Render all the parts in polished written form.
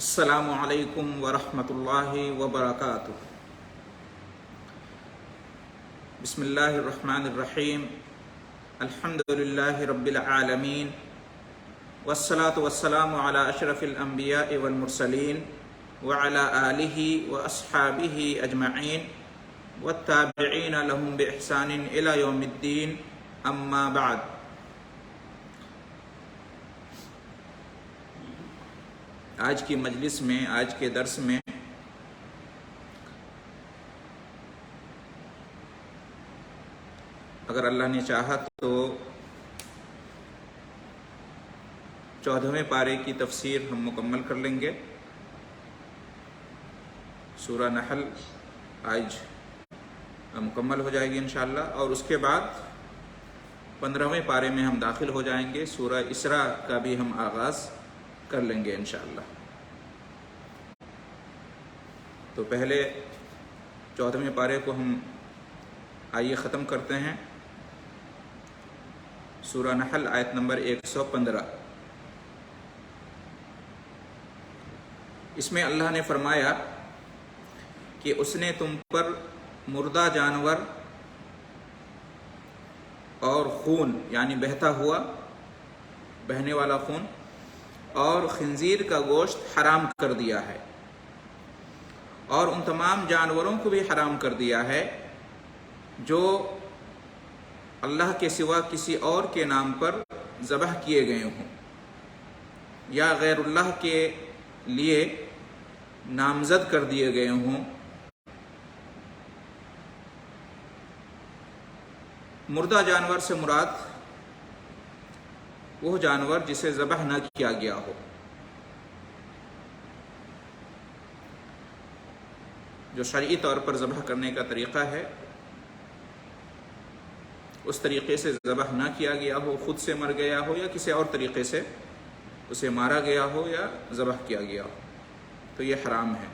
السلام علیکم ورحمۃ اللہ وبرکاتہ۔ بسم اللہ الرحمن الرحیم، الحمد للہ رب العالمین، والصلاة والسلام علی اشرف الانبیاء والمرسلین وعلی آلہ واصحابہ اجمعین والتابعین لہم باحسان الی یوم الدین، اما بعد۔ آج کی مجلس میں، آج کے درس میں اگر اللہ نے چاہا تو 14ویں پارے کی تفسیر ہم مکمل کر لیں گے۔ سورہ نحل آج مکمل ہو جائے گی انشاءاللہ، اور اس کے بعد 15ویں پارے میں ہم داخل ہو جائیں گے۔ سورہ اسراء کا بھی ہم آغاز کر لیں گے انشاءاللہ۔ تو پہلے 14ویں پارے کو ہم آئیے ختم کرتے ہیں۔ سورہ نحل آیت نمبر 115، اس میں اللہ نے فرمایا کہ اس نے تم پر مردہ جانور اور خون یعنی بہتا ہوا، بہنے والا خون اور خنزیر کا گوشت حرام کر دیا ہے، اور ان تمام جانوروں کو بھی حرام کر دیا ہے جو اللہ کے سوا کسی اور کے نام پر ذبح کیے گئے ہوں یا غیر اللہ کے لیے نامزد کر دیے گئے ہوں۔ مردہ جانور سے مراد وہ جانور جسے ذبح نہ کیا گیا ہو، جو شرعی طور پر ذبح کرنے کا طریقہ ہے اس طریقے سے ذبح نہ کیا گیا ہو، خود سے مر گیا ہو یا کسی اور طریقے سے اسے مارا گیا ہو یا ذبح کیا گیا ہو، تو یہ حرام ہے۔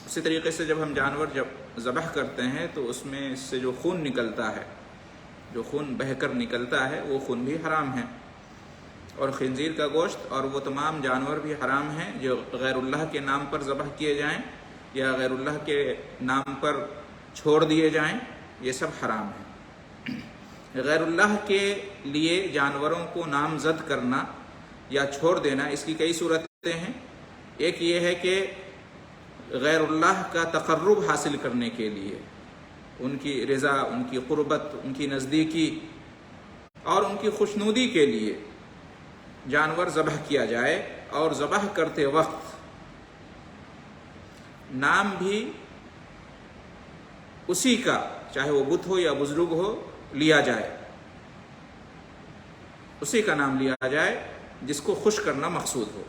اسی طریقے سے جب ہم جانور ذبح کرتے ہیں تو اس میں اس سے جو خون نکلتا ہے، جو خون بہہ کر نکلتا ہے، وہ خون بھی حرام ہے۔ اور خنزیر کا گوشت اور وہ تمام جانور بھی حرام ہیں جو غیر اللہ کے نام پر ذبح کیے جائیں یا غیر اللہ کے نام پر چھوڑ دیے جائیں، یہ سب حرام ہیں۔ غیر اللہ کے لیے جانوروں کو نامزد کرنا یا چھوڑ دینا، اس کی کئی صورتیں ہیں۔ ایک یہ ہے کہ غیر اللہ کا تقرب حاصل کرنے کے لیے، ان کی رضا، ان کی قربت، ان کی نزدیکی اور ان کی خوشنودی کے لیے جانور ذبح کیا جائے، اور ذبح کرتے وقت نام بھی اسی کا، چاہے وہ بت ہو یا بزرگ ہو، لیا جائے، اسی کا نام لیا جائے جس کو خوش کرنا مقصود ہو۔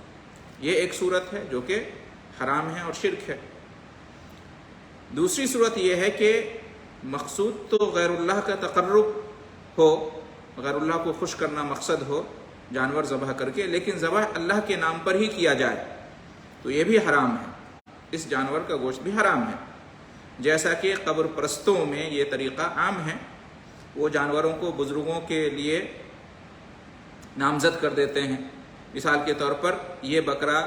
یہ ایک صورت ہے جو کہ حرام ہے اور شرک ہے۔ دوسری صورت یہ ہے کہ مقصود تو غیر اللہ کا تقرب ہو، غیر اللہ کو خوش کرنا مقصد ہو جانور ذبح کر کے، لیکن ذبح اللہ کے نام پر ہی کیا جائے تو یہ بھی حرام ہے، اس جانور کا گوشت بھی حرام ہے۔ جیسا کہ قبر پرستوں میں یہ طریقہ عام ہے، وہ جانوروں کو بزرگوں کے لیے نامزد کر دیتے ہیں۔ مثال کے طور پر یہ بکرا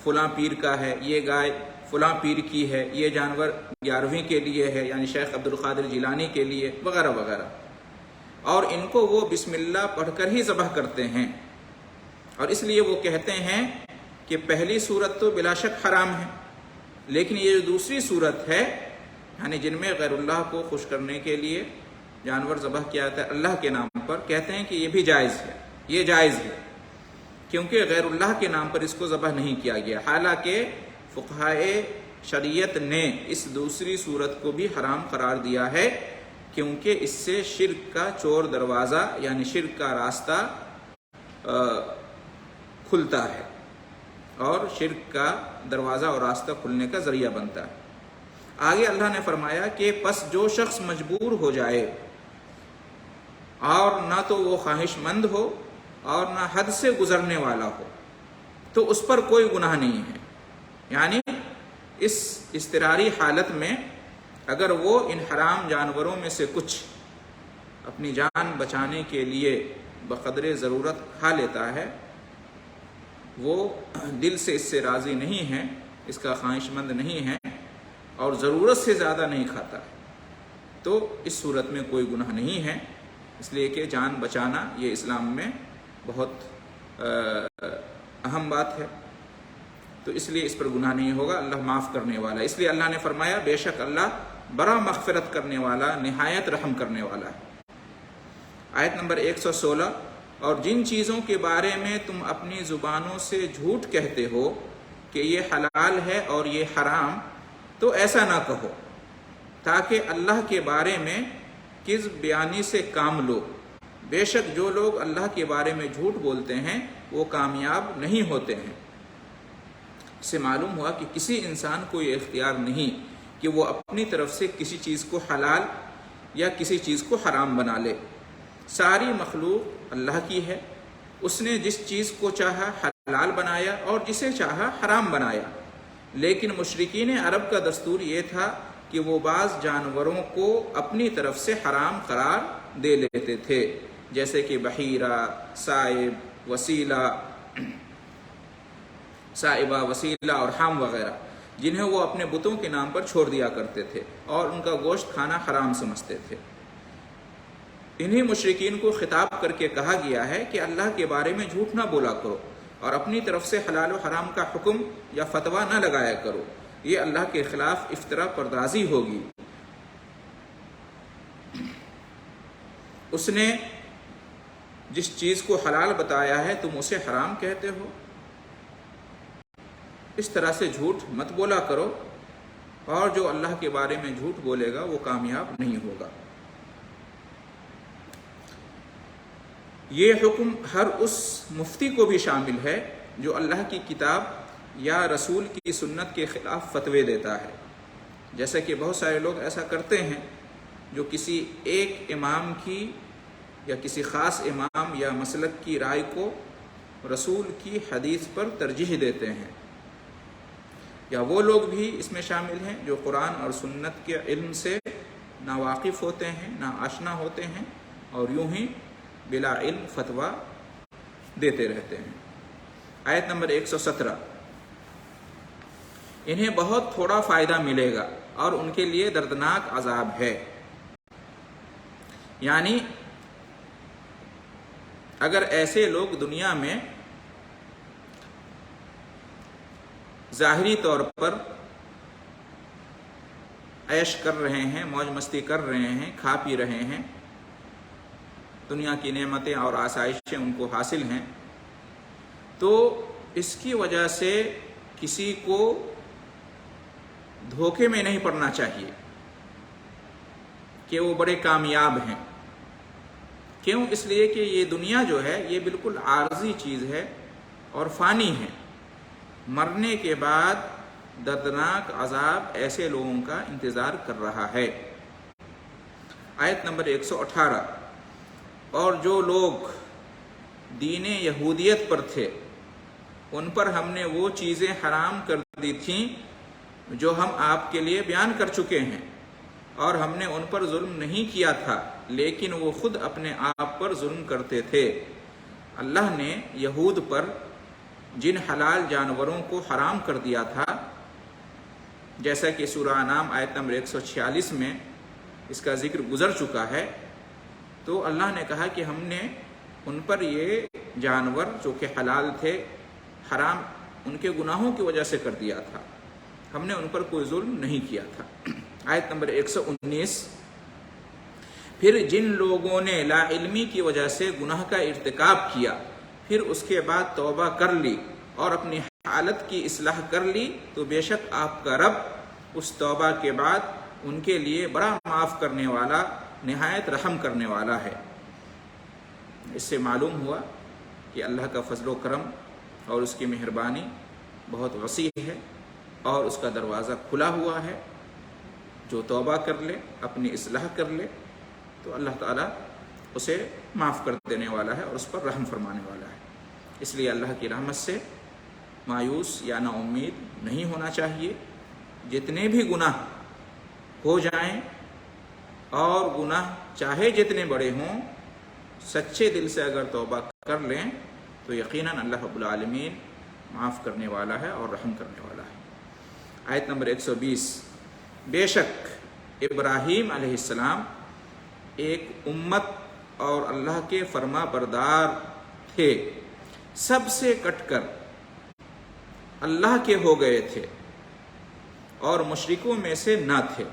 فلاں پیر کا ہے، یہ گائے فلاں پیر کی ہے، یہ جانور 11ویں کے لیے ہے یعنی شیخ عبد القادر جیلانی کے لیے، وغیرہ وغیرہ، اور ان کو وہ بسم اللہ پڑھ کر ہی ذبح کرتے ہیں۔ اور اس لیے وہ کہتے ہیں کہ پہلی صورت تو بلا شک حرام ہے، لیکن یہ جو دوسری صورت ہے، یعنی جن میں غیر اللہ کو خوش کرنے کے لیے جانور ذبح کیا جاتا ہے اللہ کے نام پر، کہتے ہیں کہ یہ بھی جائز ہے، یہ جائز ہے، کیونکہ غیر اللہ کے نام پر اس کو ذبح نہیں کیا گیا۔ حالانکہ فقہائے شریعت نے اس دوسری صورت کو بھی حرام قرار دیا ہے، کیونکہ اس سے شرک کا چور دروازہ یعنی شرک کا راستہ کھلتا ہے، اور شرک کا دروازہ اور راستہ کھلنے کا ذریعہ بنتا ہے۔ آگے اللہ نے فرمایا کہ پس جو شخص مجبور ہو جائے اور نہ تو وہ خواہش مند ہو اور نہ حد سے گزرنے والا ہو، تو اس پر کوئی گناہ نہیں ہے۔ یعنی اس اضطراری حالت میں اگر وہ ان حرام جانوروں میں سے کچھ اپنی جان بچانے کے لیے بقدر ضرورت کھا لیتا ہے وہ دل سے اس سے راضی نہیں ہے، اس کا خواہش مند نہیں ہے اور ضرورت سے زیادہ نہیں کھاتا، تو اس صورت میں کوئی گناہ نہیں ہے، اس لیے کہ جان بچانا یہ اسلام میں بہت اہم بات ہے، تو اس لیے اس پر گناہ نہیں ہوگا، اللہ معاف کرنے والا ہے۔ اس لیے اللہ نے فرمایا بے شک اللہ بڑا مغفرت کرنے والا، نہایت رحم کرنے والا ہے۔ آیت نمبر 116، اور جن چیزوں کے بارے میں تم اپنی زبانوں سے جھوٹ کہتے ہو کہ یہ حلال ہے اور یہ حرام، تو ایسا نہ کہو تاکہ اللہ کے بارے میں کذب بیانی سے کام لو، بے شک جو لوگ اللہ کے بارے میں جھوٹ بولتے ہیں وہ کامیاب نہیں ہوتے ہیں۔ اس سے معلوم ہوا کہ کسی انسان کو یہ اختیار نہیں کہ وہ اپنی طرف سے کسی چیز کو حلال یا کسی چیز کو حرام بنا لے، ساری مخلوق اللہ کی ہے، اس نے جس چیز کو چاہا حلال بنایا اور جسے چاہا حرام بنایا، لیکن مشرکین عرب کا دستور یہ تھا کہ وہ بعض جانوروں کو اپنی طرف سے حرام قرار دے لیتے تھے، جیسے کہ بحیرہ، سائب، سائبہ، وسیلہ اور حام وغیرہ، جنہیں وہ اپنے بتوں کے نام پر چھوڑ دیا کرتے تھے اور ان کا گوشت کھانا حرام سمجھتے تھے۔ انہی مشرکین کو خطاب کر کے کہا گیا ہے کہ اللہ کے بارے میں جھوٹ نہ بولا کرو اور اپنی طرف سے حلال و حرام کا حکم یا فتویٰ نہ لگایا کرو، یہ اللہ کے خلاف افتراء پردازی ہوگی۔ اس نے جس چیز کو حلال بتایا ہے تم اسے حرام کہتے ہو، اس طرح سے جھوٹ مت بولا کرو، اور جو اللہ کے بارے میں جھوٹ بولے گا وہ کامیاب نہیں ہوگا۔ یہ حکم ہر اس مفتی کو بھی شامل ہے جو اللہ کی کتاب یا رسول کی سنت کے خلاف فتوے دیتا ہے، جیسا کہ بہت سارے لوگ ایسا کرتے ہیں جو کسی ایک امام کی یا کسی خاص امام یا مسلک کی رائے کو رسول کی حدیث پر ترجیح دیتے ہیں، یا وہ لوگ بھی اس میں شامل ہیں جو قرآن اور سنت کے علم سے نا واقف ہوتے ہیں، نا آشنا ہوتے ہیں اور یوں ہی بلا علم فتویٰ دیتے رہتے ہیں۔ آیت نمبر 117، انہیں بہت تھوڑا فائدہ ملے گا اور ان کے لیے دردناک عذاب ہے۔ یعنی اگر ایسے لوگ دنیا میں ظاہری طور پر عیش کر رہے ہیں، موج مستی کر رہے ہیں، کھا پی رہے ہیں، دنیا کی نعمتیں اور آسائشیں ان کو حاصل ہیں، تو اس کی وجہ سے کسی کو دھوکے میں نہیں پڑنا چاہیے کہ وہ بڑے کامیاب ہیں۔ کیوں؟ اس لیے کہ یہ دنیا جو ہے یہ بالکل عارضی چیز ہے اور فانی ہے، مرنے کے بعد دردناک عذاب ایسے لوگوں کا انتظار کر رہا ہے۔ آیت نمبر 118، اور جو لوگ دین یہودیت پر تھے ان پر ہم نے وہ چیزیں حرام کر دی تھیں جو ہم آپ کے لیے بیان کر چکے ہیں، اور ہم نے ان پر ظلم نہیں کیا تھا لیکن وہ خود اپنے آپ پر ظلم کرتے تھے۔ اللہ نے یہود پر جن حلال جانوروں کو حرام کر دیا تھا، جیسا کہ سورہ انعام آیت نمبر 146 میں اس کا ذکر گزر چکا ہے، تو اللہ نے کہا کہ ہم نے ان پر یہ جانور جو کہ حلال تھے حرام ان کے گناہوں کی وجہ سے کر دیا تھا، ہم نے ان پر کوئی ظلم نہیں کیا تھا۔ آیت نمبر 119، پھر جن لوگوں نے لا علمی کی وجہ سے گناہ کا ارتکاب کیا پھر اس کے بعد توبہ کر لی اور اپنی حالت کی اصلاح کر لی، تو بے شک آپ کا رب اس توبہ کے بعد ان کے لیے بڑا معاف کرنے والا، نہایت رحم کرنے والا ہے۔ اس سے معلوم ہوا کہ اللہ کا فضل و کرم اور اس کی مہربانی بہت وسیع ہے اور اس کا دروازہ کھلا ہوا ہے۔ جو توبہ کر لے، اپنی اصلاح کر لے، تو اللہ تعالیٰ اسے معاف کر دینے والا ہے اور اس پر رحم فرمانے والا ہے۔ اس لیے اللہ کی رحمت سے مایوس یا نا امید نہیں ہونا چاہیے۔ جتنے بھی گناہ ہو جائیں اور گناہ چاہے جتنے بڑے ہوں، سچے دل سے اگر توبہ کر لیں تو یقیناً اللہ رب العالمین معاف کرنے والا ہے اور رحم کرنے والا ہے۔ آیت نمبر 120، بے شک ابراہیم علیہ السلام ایک امت اور اللہ کے فرما بردار تھے، سب سے کٹ کر اللہ کے ہو گئے تھے اور مشرکوں میں سے نہ تھے۔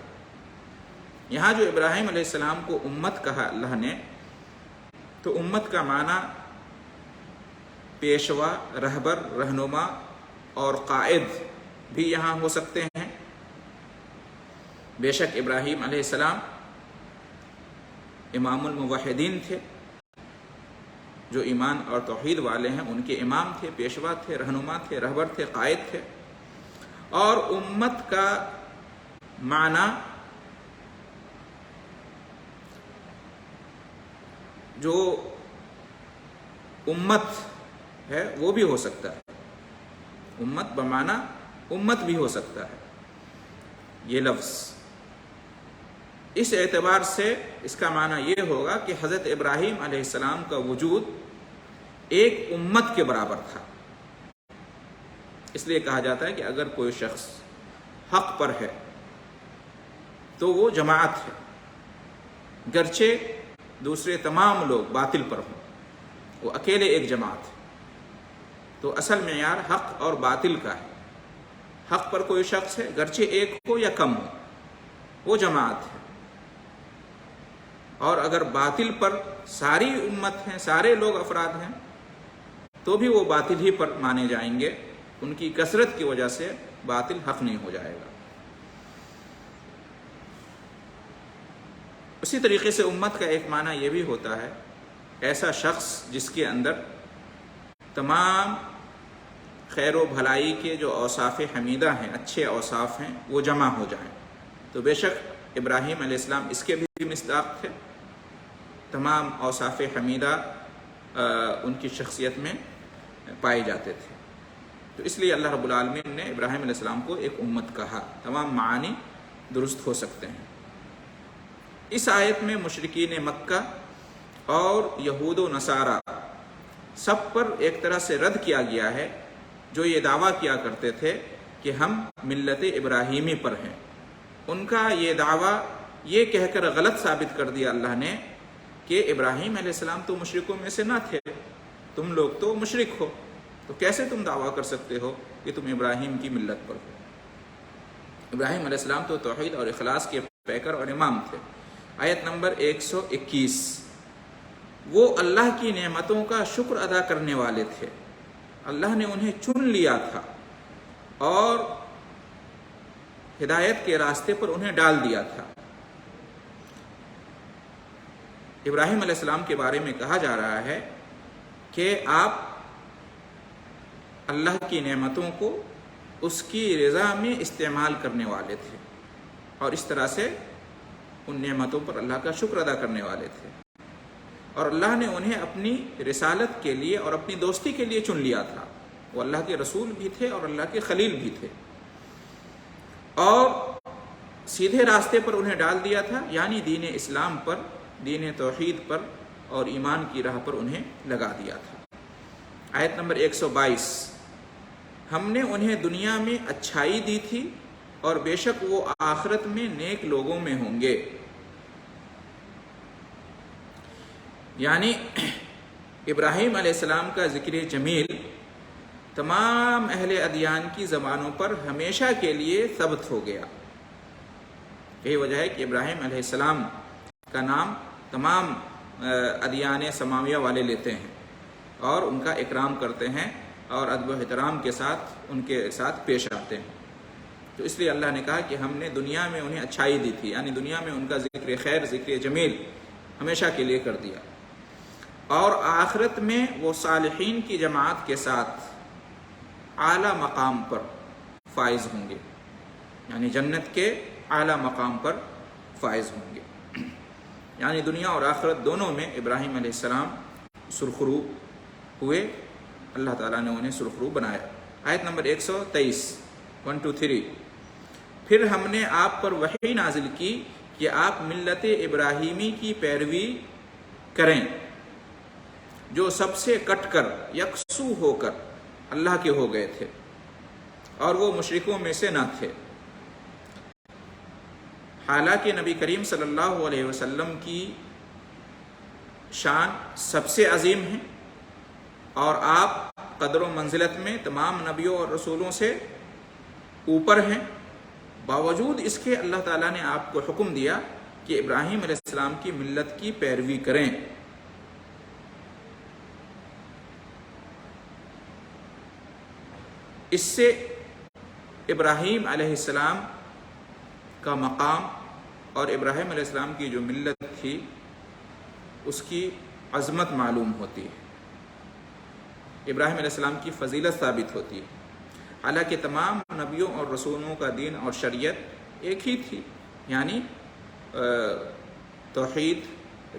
یہاں جو ابراہیم علیہ السلام کو امت کہا اللہ نے، تو امت کا معنی پیشوا، رہبر، رہنما اور قائد بھی یہاں ہو سکتے ہیں۔ بے شک ابراہیم علیہ السلام امام الموحدین تھے، جو ایمان اور توحید والے ہیں ان کے امام تھے، پیشوا تھے، رہنما تھے، رہبر تھے، قائد تھے۔ اور امت کا معنی جو امت ہے وہ بھی ہو سکتا ہے، امت بمعنی امت بھی ہو سکتا ہے یہ لفظ۔ اس اعتبار سے اس کا معنی یہ ہوگا کہ حضرت ابراہیم علیہ السلام کا وجود ایک امت کے برابر تھا۔ اس لیے کہا جاتا ہے کہ اگر کوئی شخص حق پر ہے تو وہ جماعت ہے، گرچہ دوسرے تمام لوگ باطل پر ہوں، وہ اکیلے ایک جماعت ہے۔ تو اصل معیار حق اور باطل کا ہے۔ حق پر کوئی شخص ہے، گرچہ ایک ہو یا کم ہو، وہ جماعت ہے۔ اور اگر باطل پر ساری امت ہیں، سارے لوگ افراد ہیں، تو بھی وہ باطل ہی پر مانے جائیں گے، ان کی کثرت کی وجہ سے باطل حق نہیں ہو جائے گا۔ اسی طریقے سے امت کا ایک معنی یہ بھی ہوتا ہے ایسا شخص جس کے اندر تمام خیر و بھلائی کے جو اوصاف حمیدہ ہیں، اچھے اوصاف ہیں، وہ جمع ہو جائیں۔ تو بے شک ابراہیم علیہ السلام اس کے بھی مصداق تھے، تمام اوصاف حمیدہ ان کی شخصیت میں پائے جاتے تھے۔ تو اس لیے اللہ رب العالمین نے ابراہیم علیہ السلام کو ایک امت کہا۔ تمام معانی درست ہو سکتے ہیں۔ اس آیت میں مشرکین مکہ اور یہود و نصارہ سب پر ایک طرح سے رد کیا گیا ہے، جو یہ دعویٰ کیا کرتے تھے کہ ہم ملت ابراہیمی پر ہیں۔ ان کا یہ دعویٰ یہ کہہ کر غلط ثابت کر دیا اللہ نے کہ ابراہیم علیہ السلام تو مشرکوں میں سے نہ تھے، تم لوگ تو مشرک ہو، تو کیسے تم دعویٰ کر سکتے ہو کہ تم ابراہیم کی ملت پر ہو؟ ابراہیم علیہ السلام تو توحید اور اخلاص کے پیکر اور امام تھے۔ آیت نمبر 121، وہ اللہ کی نعمتوں کا شکر ادا کرنے والے تھے، اللہ نے انہیں چن لیا تھا اور ہدایت کے راستے پر انہیں ڈال دیا تھا۔ ابراہیم علیہ السلام کے بارے میں کہا جا رہا ہے کہ آپ اللہ کی نعمتوں کو اس کی رضا میں استعمال کرنے والے تھے، اور اس طرح سے ان نعمتوں پر اللہ کا شکر ادا کرنے والے تھے، اور اللہ نے انہیں اپنی رسالت کے لیے اور اپنی دوستی کے لیے چن لیا تھا۔ وہ اللہ کے رسول بھی تھے اور اللہ کے خلیل بھی تھے، اور سیدھے راستے پر انہیں ڈال دیا تھا، یعنی دین اسلام پر، دین توحید پر اور ایمان کی راہ پر انہیں لگا دیا تھا۔ آیت نمبر 122، ہم نے انہیں دنیا میں اچھائی دی تھی اور بے شک وہ آخرت میں نیک لوگوں میں ہوں گے۔ یعنی ابراہیم علیہ السلام کا ذکر جمیل تمام اہل ادیان کی زبانوں پر ہمیشہ کے لیے ثبت ہو گیا۔ یہی وجہ ہے کہ ابراہیم علیہ السلام کا نام تمام ادیان سماویہ والے لیتے ہیں اور ان کا اکرام کرتے ہیں اور ادب و احترام کے ساتھ ان کے ساتھ پیش آتے ہیں۔ تو اس لیے اللہ نے کہا کہ ہم نے دنیا میں انہیں اچھائی دی تھی، یعنی دنیا میں ان کا ذکر خیر، ذکر جمیل ہمیشہ کے لیے کر دیا، اور آخرت میں وہ صالحین کی جماعت کے ساتھ اعلیٰ مقام پر فائز ہوں گے، یعنی جنت کے اعلیٰ مقام پر فائز ہوں گے۔ یعنی دنیا اور آخرت دونوں میں ابراہیم علیہ السلام سرخرو ہوئے، اللہ تعالیٰ نے انہیں سرخرو بنایا۔ آیت نمبر 123، 1 2 3، پھر ہم نے آپ پر وحی نازل کی کہ آپ ملت ابراہیمی کی پیروی کریں، جو سب سے کٹ کر یکسو ہو کر اللہ کے ہو گئے تھے اور وہ مشرکوں میں سے نہ تھے۔ حالانکہ نبی کریم صلی اللہ علیہ وسلم کی شان سب سے عظیم ہے اور آپ قدر و منزلت میں تمام نبیوں اور رسولوں سے اوپر ہیں، باوجود اس کے اللہ تعالیٰ نے آپ کو حکم دیا کہ ابراہیم علیہ السلام کی ملت کی پیروی کریں۔ اس سے ابراہیم علیہ السلام کا مقام اور ابراہیم علیہ السلام کی جو ملت تھی اس کی عظمت معلوم ہوتی ہے، ابراہیم علیہ السلام کی فضیلت ثابت ہوتی ہے۔ حالانکہ تمام نبیوں اور رسولوں کا دین اور شریعت ایک ہی تھی، یعنی توحید،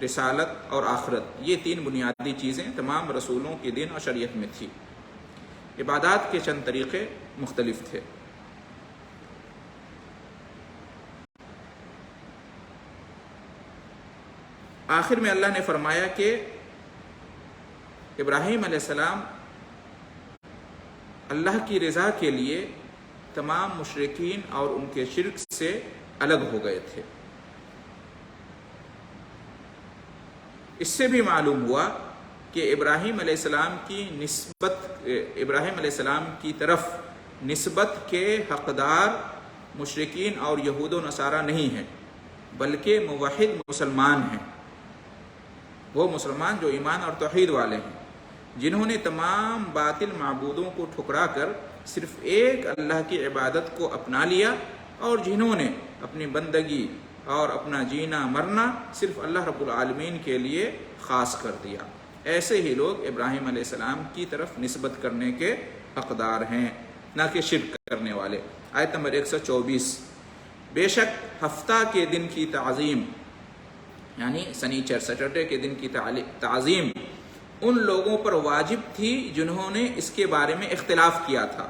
رسالت اور آخرت، یہ تین بنیادی چیزیں تمام رسولوں کے دین اور شریعت میں تھی۔ عبادات کے چند طریقے مختلف تھے۔ آخر میں اللہ نے فرمایا کہ ابراہیم علیہ السلام اللہ کی رضا کے لیے تمام مشرکین اور ان کے شرک سے الگ ہو گئے تھے۔ اس سے بھی معلوم ہوا کہ ابراہیم علیہ السلام علیہ السلام کی طرف نسبت کے حقدار مشرکین اور یہود و نصارہ نہیں ہیں، بلکہ موحد مسلمان ہیں، وہ مسلمان جو ایمان اور توحید والے ہیں، جنہوں نے تمام باطل معبودوں کو ٹھکرا کر صرف ایک اللہ کی عبادت کو اپنا لیا اور جنہوں نے اپنی بندگی اور اپنا جینا مرنا صرف اللہ رب العالمین کے لیے خاص کر دیا۔ ایسے ہی لوگ ابراہیم علیہ السلام کی طرف نسبت کرنے کے حقدار ہیں، نہ کہ شرک کرنے والے۔ آیت نمبر 124، بے شک ہفتہ کے دن کی تعظیم، یعنی سنیچر سیٹرڈے کے دن کی تعظیم ان لوگوں پر واجب تھی جنہوں نے اس کے بارے میں اختلاف کیا تھا،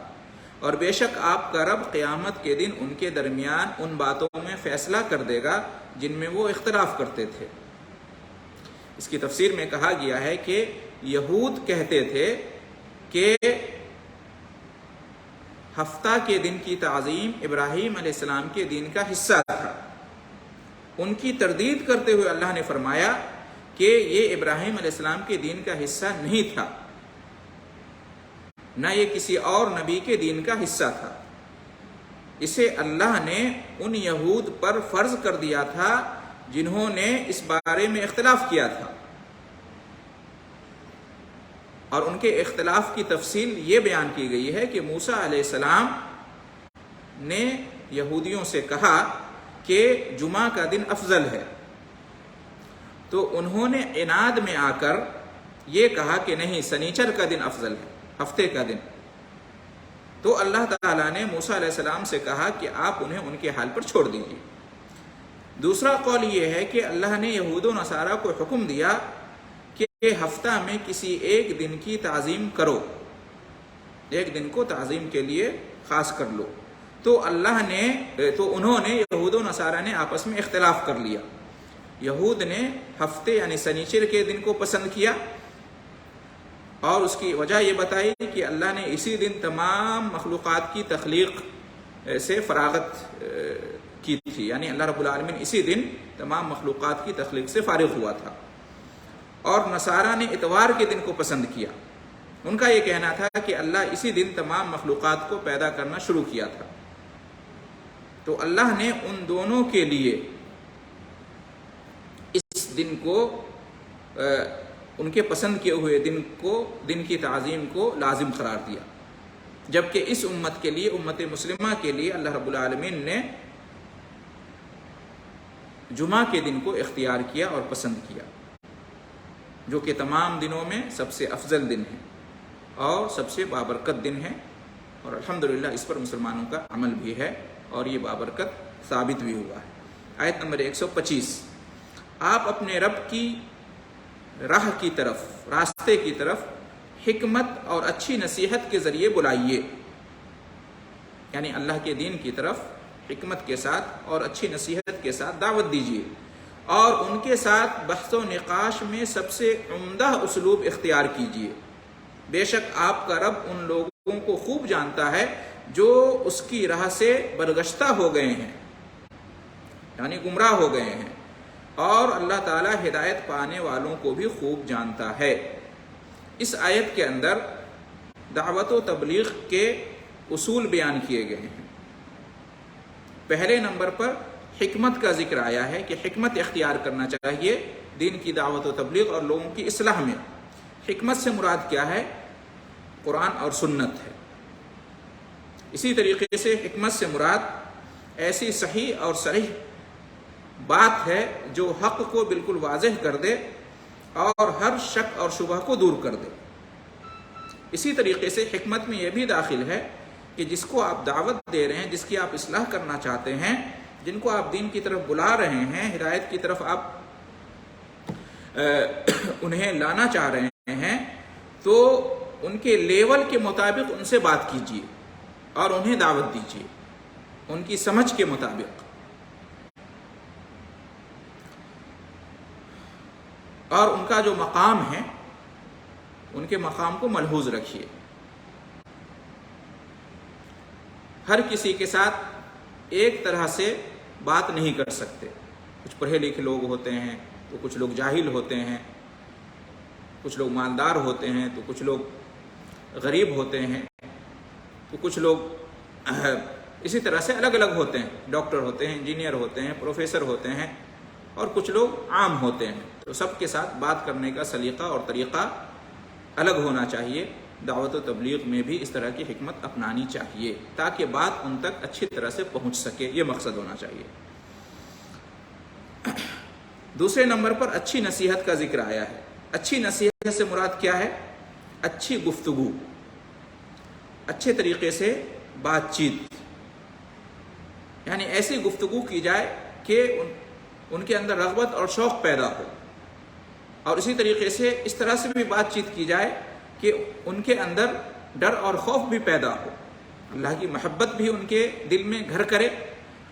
اور بے شک آپ کا رب قیامت کے دن ان کے درمیان ان باتوں میں فیصلہ کر دے گا جن میں وہ اختلاف کرتے تھے۔ اس کی تفسیر میں کہا گیا ہے کہ یہود کہتے تھے کہ ہفتہ کے دن کی تعظیم ابراہیم علیہ السلام کے دین کا حصہ تھا۔ ان کی تردید کرتے ہوئے اللہ نے فرمایا کہ یہ ابراہیم علیہ السلام کے دین کا حصہ نہیں تھا، نہ یہ کسی اور نبی کے دین کا حصہ تھا۔ اسے اللہ نے ان یہود پر فرض کر دیا تھا جنہوں نے اس بارے میں اختلاف کیا تھا، اور ان کے اختلاف کی تفصیل یہ بیان کی گئی ہے کہ موسیٰ علیہ السلام نے یہودیوں سے کہا کہ جمعہ کا دن افضل ہے، تو انہوں نے عناد میں آ کر یہ کہا کہ نہیں، سنیچر کا دن افضل ہے، ہفتے کا دن۔ تو اللہ تعالیٰ نے موسیٰ علیہ السلام سے کہا کہ آپ انہیں ان کے حال پر چھوڑ دیجیے۔ دوسرا قول یہ ہے کہ اللہ نے یہود و نصارہ کو حکم دیا کہ ہفتہ میں کسی ایک دن کی تعظیم کرو، ایک دن کو تعظیم کے لیے خاص کر لو۔ تو انہوں نے یہود و نصارہ نے آپس میں اختلاف کر لیا۔ یہود نے ہفتے یعنی سنیچر کے دن کو پسند کیا، اور اس کی وجہ یہ بتائی کہ اللہ نے اسی دن تمام مخلوقات کی تخلیق سے فراغت کی تھی، یعنی اللہ رب العالمین اسی دن تمام مخلوقات کی تخلیق سے فارغ ہوا تھا۔ اور نصارہ نے اتوار کے دن کو پسند کیا، ان کا یہ کہنا تھا کہ اللہ اسی دن تمام مخلوقات کو پیدا کرنا شروع کیا تھا۔ تو اللہ نے ان دونوں کے لیے اس دن کو، ان کے پسند کیے ہوئے دن کی تعظیم کو لازم قرار دیا، جبکہ اس امت کے لیے، امت مسلمہ کے لیے اللہ رب العالمین نے جمعہ کے دن کو اختیار کیا اور پسند کیا، جو کہ تمام دنوں میں سب سے افضل دن ہے اور سب سے بابرکت دن ہے، اور الحمدللہ اس پر مسلمانوں کا عمل بھی ہے اور یہ بابرکت ثابت بھی ہوا ہے۔ آیت نمبر 125، آپ اپنے رب کی راہ کی طرف، راستے کی طرف حکمت اور اچھی نصیحت کے ذریعے بلائیے، یعنی اللہ کے دین کی طرف حکمت کے ساتھ اور اچھی نصیحت کے ساتھ دعوت دیجیے، اور ان کے ساتھ بحث و نقاش میں سب سے عمدہ اسلوب اختیار کیجیے، بے شک آپ کا رب ان لوگوں کو خوب جانتا ہے جو اس کی راہ سے برگشتہ ہو گئے ہیں، یعنی گمراہ ہو گئے ہیں، اور اللہ تعالیٰ ہدایت پانے والوں کو بھی خوب جانتا ہے۔ اس آیت کے اندر دعوت و تبلیغ کے اصول بیان کیے گئے ہیں۔ پہلے نمبر پر حکمت کا ذکر آیا ہے کہ حکمت اختیار کرنا چاہیے دین کی دعوت و تبلیغ اور لوگوں کی اصلاح میں۔ حکمت سے مراد کیا ہے؟ قرآن اور سنت ہے۔ اسی طریقے سے حکمت سے مراد ایسی صحیح اور صریح بات ہے جو حق کو بالکل واضح کر دے اور ہر شک اور شبہ کو دور کر دے۔ اسی طریقے سے حکمت میں یہ بھی داخل ہے کہ جس کو آپ دعوت دے رہے ہیں، جس کی آپ اصلاح کرنا چاہتے ہیں، جن کو آپ دین کی طرف بلا رہے ہیں، ہدایت کی طرف آپ انہیں لانا چاہ رہے ہیں، تو ان کے لیول کے مطابق ان سے بات کیجیے اور انہیں دعوت دیجیے ان کی سمجھ کے مطابق، اور ان کا جو مقام ہے ان کے مقام کو ملحوظ رکھیے۔ ہر کسی کے ساتھ ایک طرح سے بات نہیں کر سکتے۔ کچھ پڑھے لکھے لوگ ہوتے ہیں تو کچھ لوگ جاہل ہوتے ہیں، کچھ لوگ مالدار ہوتے ہیں تو کچھ لوگ غریب ہوتے ہیں، تو کچھ لوگ اسی طرح سے الگ الگ ہوتے ہیں، ڈاکٹر ہوتے ہیں، انجینئر ہوتے ہیں، پروفیسر ہوتے ہیں، اور کچھ لوگ عام ہوتے ہیں۔ تو سب کے ساتھ بات کرنے کا سلیقہ اور طریقہ الگ ہونا چاہیے۔ دعوت و تبلیغ میں بھی اس طرح کی حکمت اپنانی چاہیے تاکہ بات ان تک اچھی طرح سے پہنچ سکے، یہ مقصد ہونا چاہیے۔ دوسرے نمبر پر اچھی نصیحت کا ذکر آیا ہے۔ اچھی نصیحت سے مراد کیا ہے؟ اچھی گفتگو، اچھے طریقے سے بات چیت، یعنی ایسی گفتگو کی جائے کہ ان کے اندر رغبت اور شوق پیدا ہو، اور اسی طریقے سے اس طرح سے بھی بات چیت کی جائے کہ ان کے اندر ڈر اور خوف بھی پیدا ہو، اللہ کی محبت بھی ان کے دل میں گھر کرے،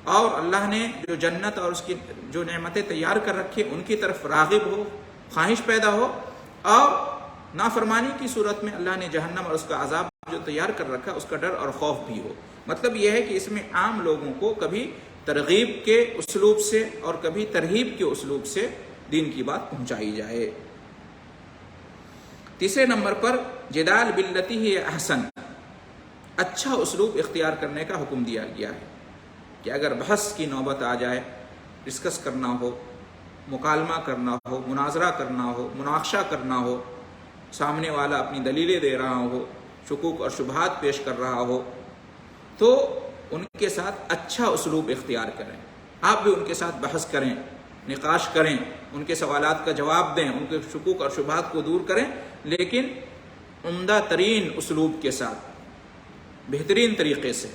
اور اللہ نے جو جنت اور اس کی جو نعمتیں تیار کر رکھی ان کی طرف راغب ہو، خواہش پیدا ہو، اور نافرمانی کی صورت میں اللہ نے جہنم اور اس کا عذاب جو تیار کر رکھا اس کا ڈر اور خوف بھی ہو۔ مطلب یہ ہے کہ اس میں عام لوگوں کو کبھی ترغیب کے اسلوب سے اور کبھی ترہیب کے اسلوب سے دین کی بات پہنچائی جائے۔ تیسرے نمبر پر جدال باللتی ہی احسن، اچھا اسلوب اختیار کرنے کا حکم دیا گیا ہے کہ اگر بحث کی نوبت آ جائے، ڈسکس کرنا ہو، مکالمہ کرنا ہو، مناظرہ کرنا ہو، مناقشہ کرنا ہو، سامنے والا اپنی دلیلیں دے رہا ہو، شکوک اور شبہات پیش کر رہا ہو، تو ان کے ساتھ اچھا اسلوب اختیار کریں۔ آپ بھی ان کے ساتھ بحث کریں، نقاش کریں، ان کے سوالات کا جواب دیں، ان کے شکوک اور شبہات کو دور کریں، لیکن عمدہ ترین اسلوب کے ساتھ، بہترین طریقے سے۔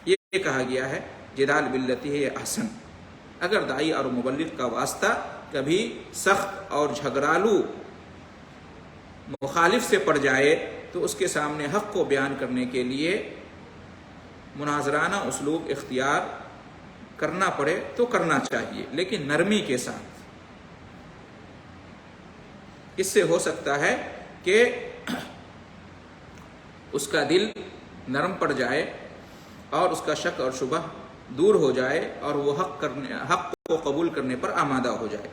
یہ کہا گیا ہے جدال باللتی ہی احسن۔ اگر داعی اور مبلغ کا واسطہ کبھی سخت اور جھگڑالو مخالف سے پڑ جائے تو اس کے سامنے حق کو بیان کرنے کے لیے مناظرانہ اسلوب اختیار کرنا پڑے تو کرنا چاہیے، لیکن نرمی کے ساتھ۔ اس سے ہو سکتا ہے کہ اس کا دل نرم پڑ جائے اور اس کا شک اور شبہ دور ہو جائے اور وہ حق کو قبول کرنے پر آمادہ ہو جائے۔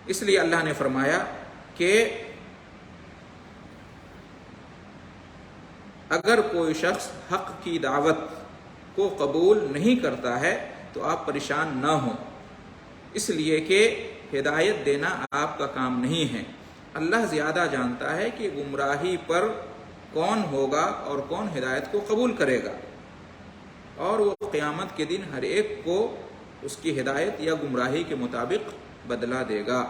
اس لیے اللہ نے فرمایا کہ اگر کوئی شخص حق کی دعوت کو قبول نہیں کرتا ہے تو آپ پریشان نہ ہوں، اس لیے کہ ہدایت دینا آپ کا کام نہیں ہے۔ اللہ زیادہ جانتا ہے کہ گمراہی پر کون ہوگا اور کون ہدایت کو قبول کرے گا، اور وہ قیامت کے دن ہر ایک کو اس کی ہدایت یا گمراہی کے مطابق بدلہ دے گا۔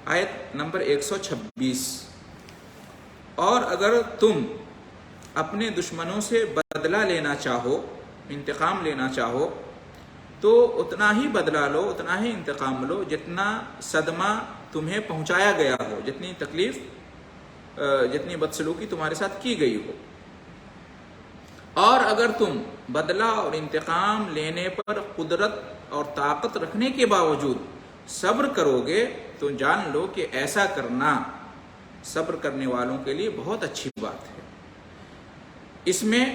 آیت نمبر 126، اور اگر تم اپنے دشمنوں سے بدلہ لینا چاہو، انتقام لینا چاہو، تو اتنا ہی بدلہ لو، اتنا ہی انتقام لو جتنا صدمہ تمہیں پہنچایا گیا ہو، جتنی تکلیف، جتنی بدسلوکی تمہارے ساتھ کی گئی ہو۔ اور اگر تم بدلہ اور انتقام لینے پر قدرت اور طاقت رکھنے کے باوجود صبر کرو گے تو جان لو کہ ایسا کرنا صبر کرنے والوں کے لیے بہت اچھی بات ہے۔ اس میں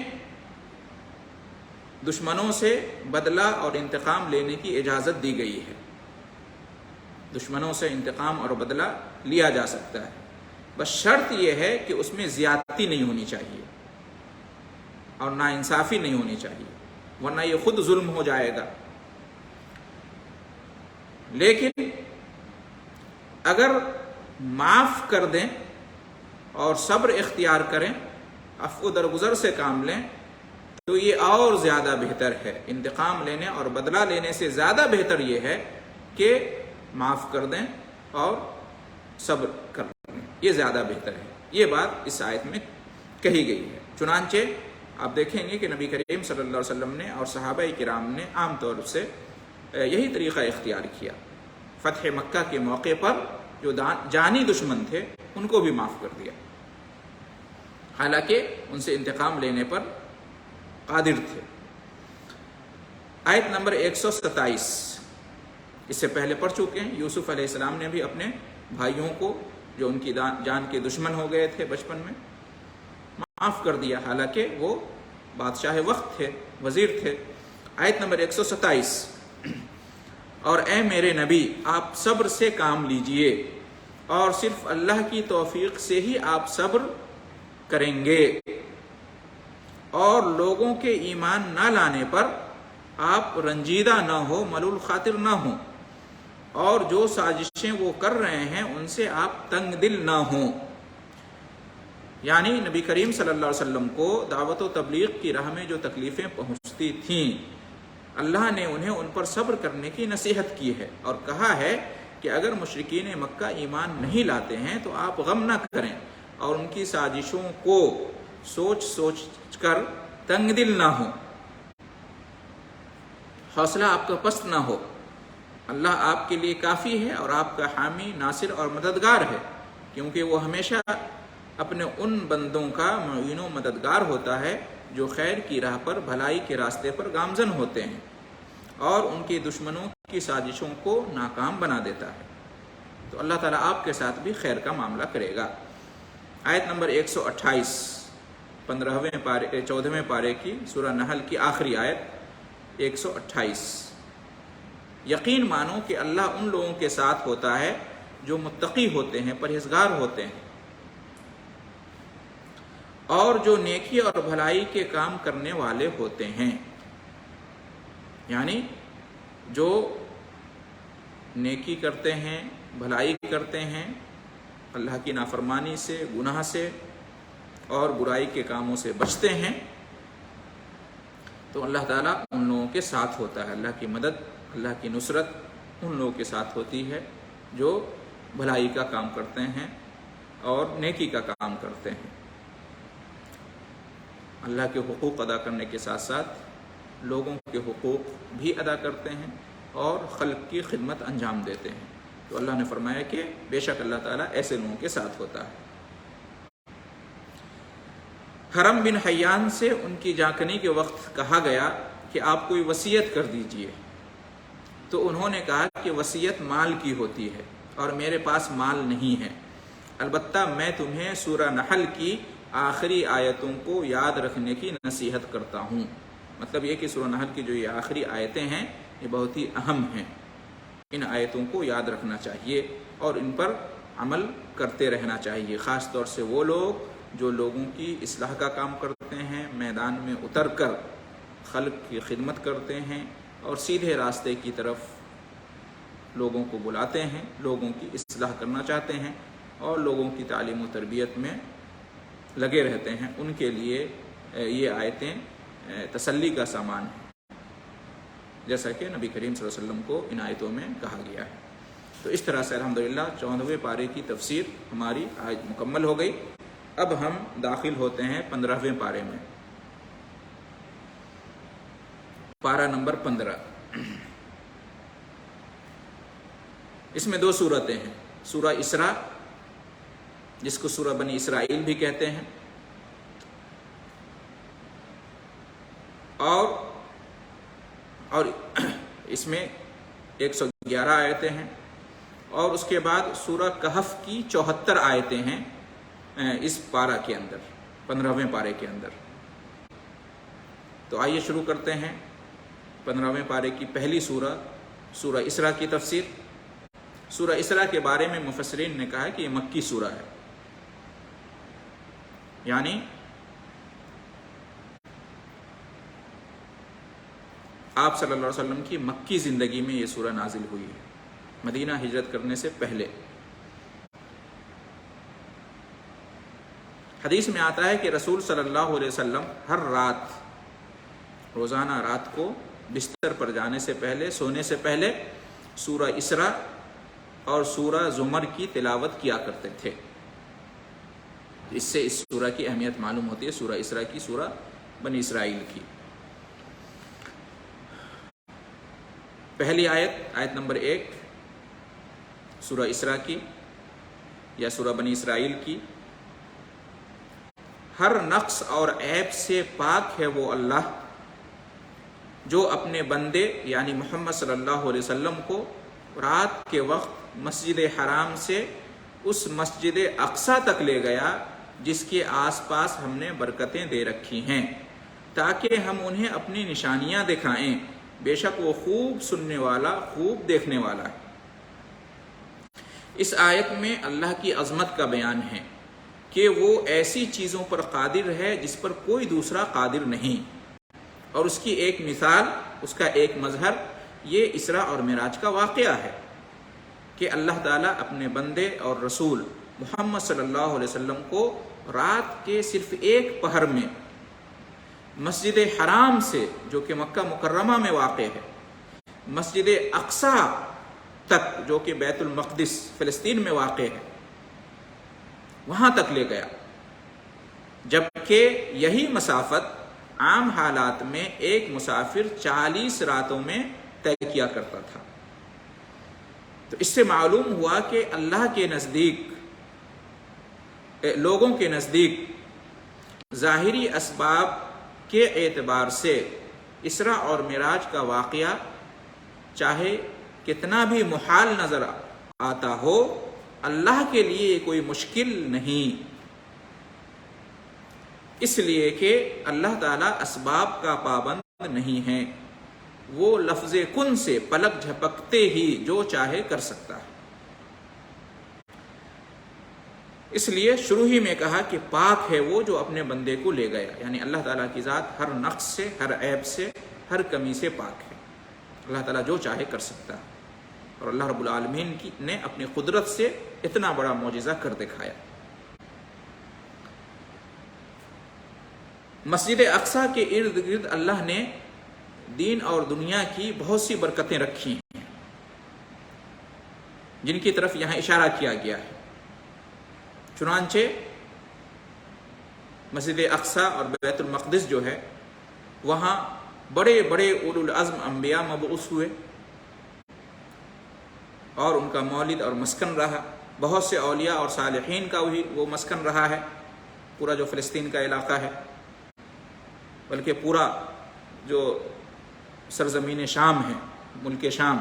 دشمنوں سے بدلہ اور انتقام لینے کی اجازت دی گئی ہے۔ دشمنوں سے انتقام اور بدلہ لیا جا سکتا ہے، بس شرط یہ ہے کہ اس میں زیادتی نہیں ہونی چاہیے اور ناانصافی نہیں ہونی چاہیے، ورنہ یہ خود ظلم ہو جائے گا۔ لیکن اگر معاف کر دیں اور صبر اختیار کریں، عفو درگزر سے کام لیں، تو یہ اور زیادہ بہتر ہے۔ انتقام لینے اور بدلہ لینے سے زیادہ بہتر یہ ہے کہ معاف کر دیں اور صبر کر لیں، یہ زیادہ بہتر ہے۔ یہ بات اس آیت میں کہی گئی ہے۔ چنانچہ آپ دیکھیں گے کہ نبی کریم صلی اللہ علیہ وسلم نے اور صحابہ کرام نے عام طور سے یہی طریقہ اختیار کیا۔ فتح مکہ کے موقع پر جو جانی دشمن تھے ان کو بھی معاف کر دیا، حالانکہ ان سے انتقام لینے پر قادر تھے۔ آیت نمبر 127 اس سے پہلے پڑھ چکے ہیں۔ یوسف علیہ السلام نے بھی اپنے بھائیوں کو جو ان کی جان کے دشمن ہو گئے تھے بچپن میں معاف کر دیا، حالانکہ وہ بادشاہ وقت تھے، وزیر تھے۔ آیت نمبر 127، اور اے میرے نبی آپ صبر سے کام لیجئے اور صرف اللہ کی توفیق سے ہی آپ صبر کریں گے، اور لوگوں کے ایمان نہ لانے پر آپ رنجیدہ نہ ہو، ملول خاطر نہ ہوں، اور جو سازشیں وہ کر رہے ہیں ان سے آپ تنگ دل نہ ہوں۔ یعنی نبی کریم صلی اللہ علیہ وسلم کو دعوت و تبلیغ کی راہ میں جو تکلیفیں پہنچتی تھیں، اللہ نے انہیں ان پر صبر کرنے کی نصیحت کی ہے اور کہا ہے کہ اگر مشرکین مکہ ایمان نہیں لاتے ہیں تو آپ غم نہ کریں اور ان کی سازشوں کو سوچ کر تنگ دل نہ ہو، حوصلہ آپ کا پست نہ ہو۔ اللہ آپ کے لیے کافی ہے اور آپ کا حامی، ناصر اور مددگار ہے، کیونکہ وہ ہمیشہ اپنے ان بندوں کا معین و مددگار ہوتا ہے جو خیر کی راہ پر، بھلائی کے راستے پر گامزن ہوتے ہیں، اور ان کے دشمنوں کی سازشوں کو ناکام بنا دیتا ہے۔ تو اللہ تعالیٰ آپ کے ساتھ بھی خیر کا معاملہ کرے گا۔ آیت نمبر 128 14ویں پارے کی سورہ نحل کی آخری آیت 128، یقین مانو کہ اللہ ان لوگوں کے ساتھ ہوتا ہے جو متقی ہوتے ہیں، پرہیزگار ہوتے ہیں، اور جو نیکی اور بھلائی کے کام کرنے والے ہوتے ہیں۔ یعنی جو نیکی کرتے ہیں، بھلائی کرتے ہیں، اللہ کی نافرمانی سے، گناہ سے اور برائی کے کاموں سے بچتے ہیں، تو اللہ تعالیٰ ان لوگوں کے ساتھ ہوتا ہے۔ اللہ کی مدد، اللہ کی نصرت ان لوگوں کے ساتھ ہوتی ہے جو بھلائی کا کام کرتے ہیں اور نیکی کا کام کرتے ہیں، اللہ کے حقوق ادا کرنے کے ساتھ ساتھ لوگوں کے حقوق بھی ادا کرتے ہیں اور خلق کی خدمت انجام دیتے ہیں۔ تو اللہ نے فرمایا کہ بے شک اللہ تعالیٰ ایسے لوگوں کے ساتھ ہوتا ہے۔ حرم بن حیان سے ان کی جانکنی کے وقت کہا گیا کہ آپ کوئی وصیت کر دیجئے، تو انہوں نے کہا کہ وصیت مال کی ہوتی ہے اور میرے پاس مال نہیں ہے، البتہ میں تمہیں سورہ نحل کی آخری آیتوں کو یاد رکھنے کی نصیحت کرتا ہوں۔ مطلب یہ کہ سورہ نحل کی جو یہ آخری آیتیں ہیں یہ بہت ہی اہم ہیں، ان آیتوں کو یاد رکھنا چاہیے اور ان پر عمل کرتے رہنا چاہیے، خاص طور سے وہ لوگ جو لوگوں کی اصلاح کا کام کرتے ہیں، میدان میں اتر کر خلق کی خدمت کرتے ہیں اور سیدھے راستے کی طرف لوگوں کو بلاتے ہیں، لوگوں کی اصلاح کرنا چاہتے ہیں اور لوگوں کی تعلیم و تربیت میں لگے رہتے ہیں، ان کے لیے یہ آیتیں تسلی کا سامان ہیں، جیسا کہ نبی کریم صلی اللہ علیہ وسلم کو ان آیتوں میں کہا گیا ہے۔ تو اس طرح سے الحمدللہ 14ویں پارے کی تفسیر ہماری آج مکمل ہو گئی۔ اب ہم داخل ہوتے ہیں 15ویں پارے میں، پارہ نمبر 15۔ اس میں 2 سورتیں ہیں، سورہ اسراء جس کو سورہ بنی اسرائیل بھی کہتے ہیں، اور اس میں 111 آیتیں ہیں، اور اس کے بعد سورہ کہف کی 74 آیتیں ہیں اس پارہ کے اندر، 15ویں پارے کے اندر۔ تو آئیے شروع کرتے ہیں 15ویں پارے کی پہلی سورہ، سورہ اسراء کی تفسیر۔ سورہ اسراء کے بارے میں مفسرین نے کہا ہے کہ یہ مکی سورہ ہے، یعنی آپ صلی اللہ علیہ وسلم کی مکی زندگی میں یہ سورہ نازل ہوئی ہے، مدینہ ہجرت کرنے سے پہلے۔ حدیث میں آتا ہے کہ رسول صلی اللہ علیہ وسلم ہر رات، روزانہ رات کو بستر پر جانے سے پہلے، سونے سے پہلے سورہ اسراء اور سورہ زمر کی تلاوت کیا کرتے تھے۔ اس سے اس سورہ کی اہمیت معلوم ہوتی ہے، سورہ اسراء کی، سورہ بنی اسرائیل کی۔ پہلی آیت نمبر 1 سورہ اسراء کی یا سورہ بنی اسرائیل کی: ہر نقص اور عیب سے پاک ہے وہ اللہ جو اپنے بندے یعنی محمد صلی اللہ علیہ وسلم کو رات کے وقت مسجد حرام سے اس مسجد اقصیٰ تک لے گیا جس کے آس پاس ہم نے برکتیں دے رکھی ہیں، تاکہ ہم انہیں اپنی نشانیاں دکھائیں، بے شک وہ خوب سننے والا، خوب دیکھنے والا ہے۔ اس آیت میں اللہ کی عظمت کا بیان ہے کہ وہ ایسی چیزوں پر قادر ہے جس پر کوئی دوسرا قادر نہیں، اور اس کی ایک مثال، اس کا ایک مظہر یہ اسراء اور معراج کا واقعہ ہے کہ اللہ تعالیٰ اپنے بندے اور رسول محمد صلی اللہ علیہ وسلم کو رات کے صرف ایک پہر میں مسجد حرام سے، جو کہ مکہ مکرمہ میں واقع ہے، مسجد اقصیٰ تک، جو کہ بیت المقدس فلسطین میں واقع ہے، وہاں تک لے گیا، جبکہ یہی مسافت عام حالات میں ایک مسافر 40 راتوں میں طے کیا کرتا تھا۔ تو اس سے معلوم ہوا کہ اللہ کے نزدیک، لوگوں کے نزدیک ظاہری اسباب کے اعتبار سے اسراء اور معراج کا واقعہ چاہے کتنا بھی محال نظر آتا ہو، اللہ کے لیے کوئی مشکل نہیں، اس لیے کہ اللہ تعالیٰ اسباب کا پابند نہیں ہے، وہ لفظ کن سے پلک جھپکتے ہی جو چاہے کر سکتا ہے۔ اس لیے شروع ہی میں کہا کہ پاک ہے وہ جو اپنے بندے کو لے گیا، یعنی اللہ تعالیٰ کی ذات ہر نقص سے، ہر عیب سے، ہر کمی سے پاک ہے۔ اللہ تعالیٰ جو چاہے کر سکتا ہے، اور اللہ رب العالمین نے اپنی قدرت سے اتنا بڑا معجزہ کر دکھایا۔ مسجد اقصیٰ کے ارد گرد اللہ نے دین اور دنیا کی بہت سی برکتیں رکھی ہیں، جن کی طرف یہاں اشارہ کیا گیا ہے۔ چنانچہ مسجد اقصیٰ اور بیت المقدس جو ہے، وہاں بڑے بڑے اولو العزم انبیاء مبعوث ہوئے اور ان کا مولد اور مسکن رہا، بہت سے اولیاء اور صالحین کا وہ مسکن رہا ہے، پورا جو فلسطین کا علاقہ ہے، بلکہ پورا جو سرزمین شام ہے، ملک شام،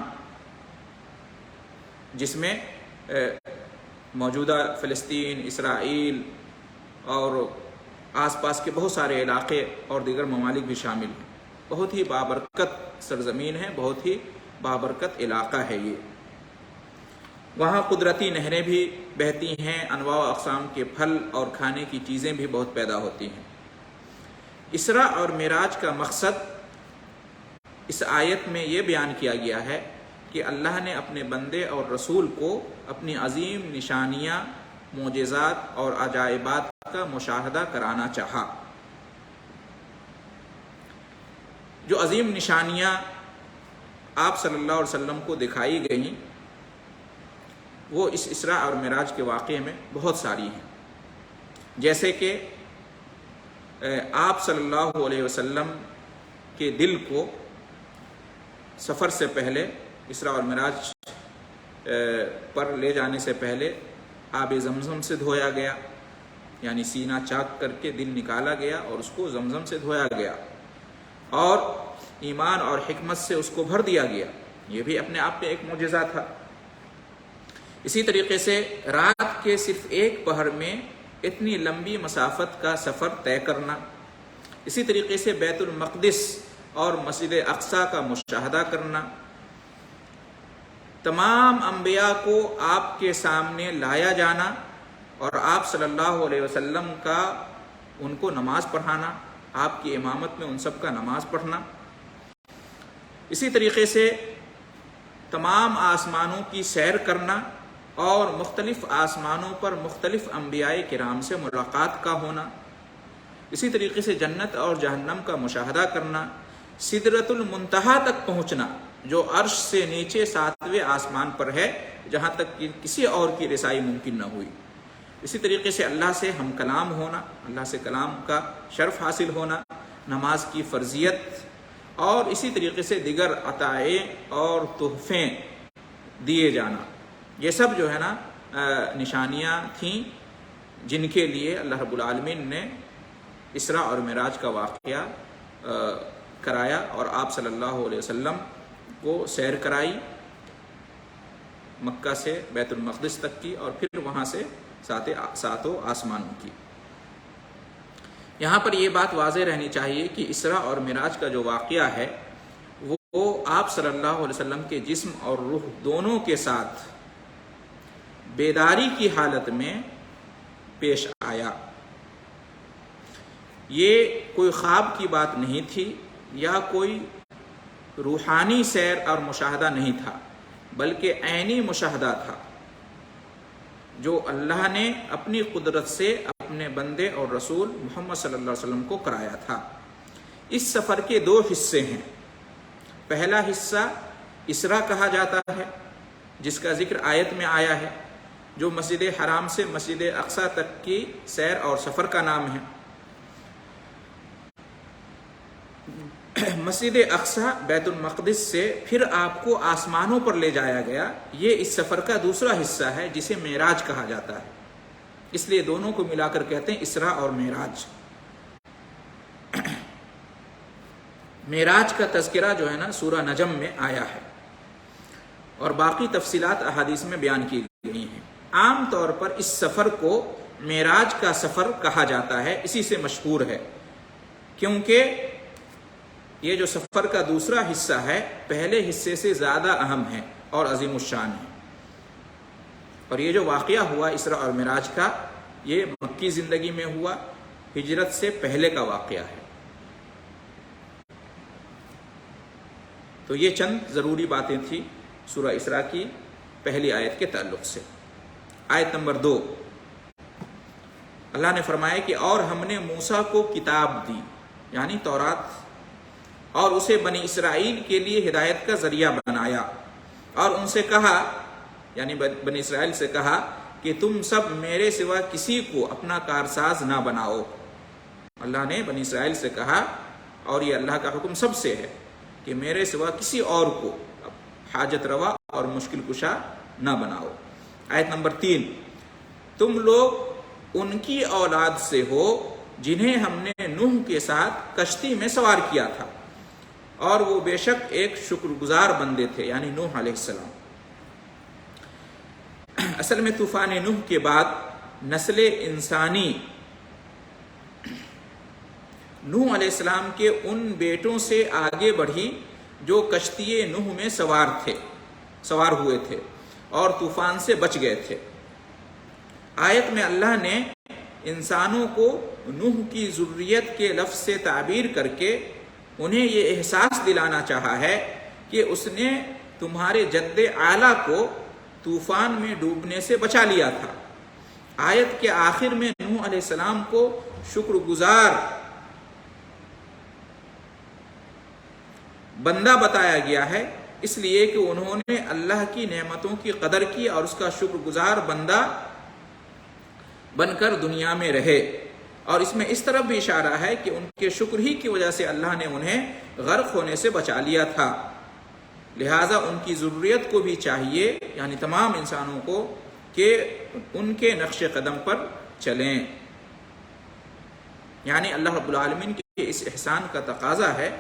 جس میں موجودہ فلسطین، اسرائیل اور آس پاس کے بہت سارے علاقے اور دیگر ممالک بھی شامل ہیں۔ بہت ہی بابرکت سرزمین ہے، بہت ہی بابرکت علاقہ ہے یہ۔ وہاں قدرتی نہریں بھی بہتی ہیں، انواع و اقسام کے پھل اور کھانے کی چیزیں بھی بہت پیدا ہوتی ہیں۔ اسراء اور معراج کا مقصد اس آیت میں یہ بیان کیا گیا ہے کہ اللہ نے اپنے بندے اور رسول کو اپنی عظیم نشانیاں، معجزات اور عجائبات کا مشاہدہ کرانا چاہا۔ جو عظیم نشانیاں آپ صلی اللہ علیہ وسلم کو دکھائی گئیں، وہ اس اسراء اور معراج کے واقعے میں بہت ساری ہیں، جیسے کہ آپ صلی اللہ علیہ وسلم کے دل کو سفر سے پہلے، اسراء اور معراج پر لے جانے سے پہلے آب زمزم سے دھویا گیا، یعنی سینہ چاک کر کے دل نکالا گیا اور اس کو زمزم سے دھویا گیا، اور ایمان اور حکمت سے اس کو بھر دیا گیا۔ یہ بھی اپنے آپ میں ایک معجزہ تھا۔ اسی طریقے سے رات کے صرف ایک پہر میں اتنی لمبی مسافت کا سفر طے کرنا، اسی طریقے سے بیت المقدس اور مسجد اقصیٰ کا مشاہدہ کرنا، تمام انبیاء کو آپ کے سامنے لایا جانا اور آپ صلی اللہ علیہ وسلم کا ان کو نماز پڑھانا، آپ کی امامت میں ان سب کا نماز پڑھنا، اسی طریقے سے تمام آسمانوں کی سیر کرنا اور مختلف آسمانوں پر مختلف انبیاء کرام سے ملاقات کا ہونا، اسی طریقے سے جنت اور جہنم کا مشاہدہ کرنا، سدرۃ المنتہا تک پہنچنا جو عرش سے نیچے 7ویں آسمان پر ہے، جہاں تک کہ کسی اور کی رسائی ممکن نہ ہوئی، اسی طریقے سے اللہ سے ہم کلام ہونا، اللہ سے کلام کا شرف حاصل ہونا، نماز کی فرضیت، اور اسی طریقے سے دیگر عطائیں اور تحفے دیے جانا، یہ سب جو ہے نا نشانیاں تھیں جن کے لیے اللہ رب العالمین نے اسراء اور معراج کا واقعہ کرایا اور آپ صلی اللہ علیہ وسلم کو سیر کرائی، مکہ سے بیت المقدس تک کی اور پھر وہاں سے ساتوں آسمانوں کی۔ یہاں پر یہ بات واضح رہنی چاہیے کہ اسراء اور معراج کا جو واقعہ ہے وہ آپ صلی اللہ علیہ وسلم کے جسم اور روح دونوں کے ساتھ بیداری کی حالت میں پیش آیا۔ یہ کوئی خواب کی بات نہیں تھی یا کوئی روحانی سیر اور مشاہدہ نہیں تھا، بلکہ عینی مشاہدہ تھا جو اللہ نے اپنی قدرت سے اپنے بندے اور رسول محمد صلی اللہ علیہ وسلم کو کرایا تھا۔ اس سفر کے 2 حصے ہیں۔ پہلا حصہ اسراء کہا جاتا ہے، جس کا ذکر آیت میں آیا ہے، جو مسجد حرام سے مسجد اقصیٰ تک کی سیر اور سفر کا نام ہے۔ مسجد اقصیٰ بیت المقدس سے پھر آپ کو آسمانوں پر لے جایا گیا، یہ اس سفر کا دوسرا حصہ ہے جسے معراج کہا جاتا ہے، اس لیے دونوں کو ملا کر کہتے ہیں اسراء اور معراج۔ معراج کا تذکرہ جو ہے نا سورہ نجم میں آیا ہے اور باقی تفصیلات احادیث میں بیان کی گئی ہیں۔ عام طور پر اس سفر کو معراج کا سفر کہا جاتا ہے، اسی سے مشہور ہے، کیونکہ یہ جو سفر کا دوسرا حصہ ہے پہلے حصے سے زیادہ اہم ہے اور عظیم الشان ہے، اور یہ جو واقعہ ہوا اسراء اور معراج کا، یہ مکی زندگی میں ہوا، ہجرت سے پہلے کا واقعہ ہے۔ تو یہ چند ضروری باتیں تھیں سورہ اسراء کی پہلی آیت کے تعلق سے۔ آیت نمبر 2، اللہ نے فرمایا کہ اور ہم نے موسیٰ کو کتاب دی، یعنی تورات، اور اسے بنی اسرائیل کے لیے ہدایت کا ذریعہ بنایا، اور ان سے کہا، یعنی بنی اسرائیل سے کہا کہ تم سب میرے سوا کسی کو اپنا کارساز نہ بناؤ۔ اللہ نے بنی اسرائیل سے کہا، اور یہ اللہ کا حکم سب سے ہے کہ میرے سوا کسی اور کو حاجت روا اور مشکل کشا نہ بناؤ۔ آیت نمبر 3، تم لوگ ان کی اولاد سے ہو جنہیں ہم نے نوح کے ساتھ کشتی میں سوار کیا تھا، اور وہ بے شک ایک شکر گزار بندے تھے، یعنی نوح علیہ السلام۔ اصل میں طوفان نوح کے بعد نسل انسانی نوح علیہ السلام کے ان بیٹوں سے آگے بڑھی جو کشتی نوح میں سوار ہوئے تھے اور طوفان سے بچ گئے تھے۔ آیت میں اللہ نے انسانوں کو نوح کی ذریت کے لفظ سے تعبیر کر کے انہیں یہ احساس دلانا چاہا ہے کہ اس نے تمہارے جد اعلیٰ کو طوفان میں ڈوبنے سے بچا لیا تھا۔ آیت کے آخر میں نوح علیہ السلام کو شکر گزار بندہ بتایا گیا ہے، اس لیے کہ انہوں نے اللہ کی نعمتوں کی قدر کی اور اس کا شکر گزار بندہ بن کر دنیا میں رہے۔ اور اس میں اس طرف بھی اشارہ ہے کہ ان کے شکر ہی کی وجہ سے اللہ نے انہیں غرق ہونے سے بچا لیا تھا، لہٰذا ان کی ضروریت کو بھی چاہیے، یعنی تمام انسانوں کو، کہ ان کے نقش قدم پر چلیں۔ یعنی اللہ رب العالمین کے اس احسان کا تقاضا ہے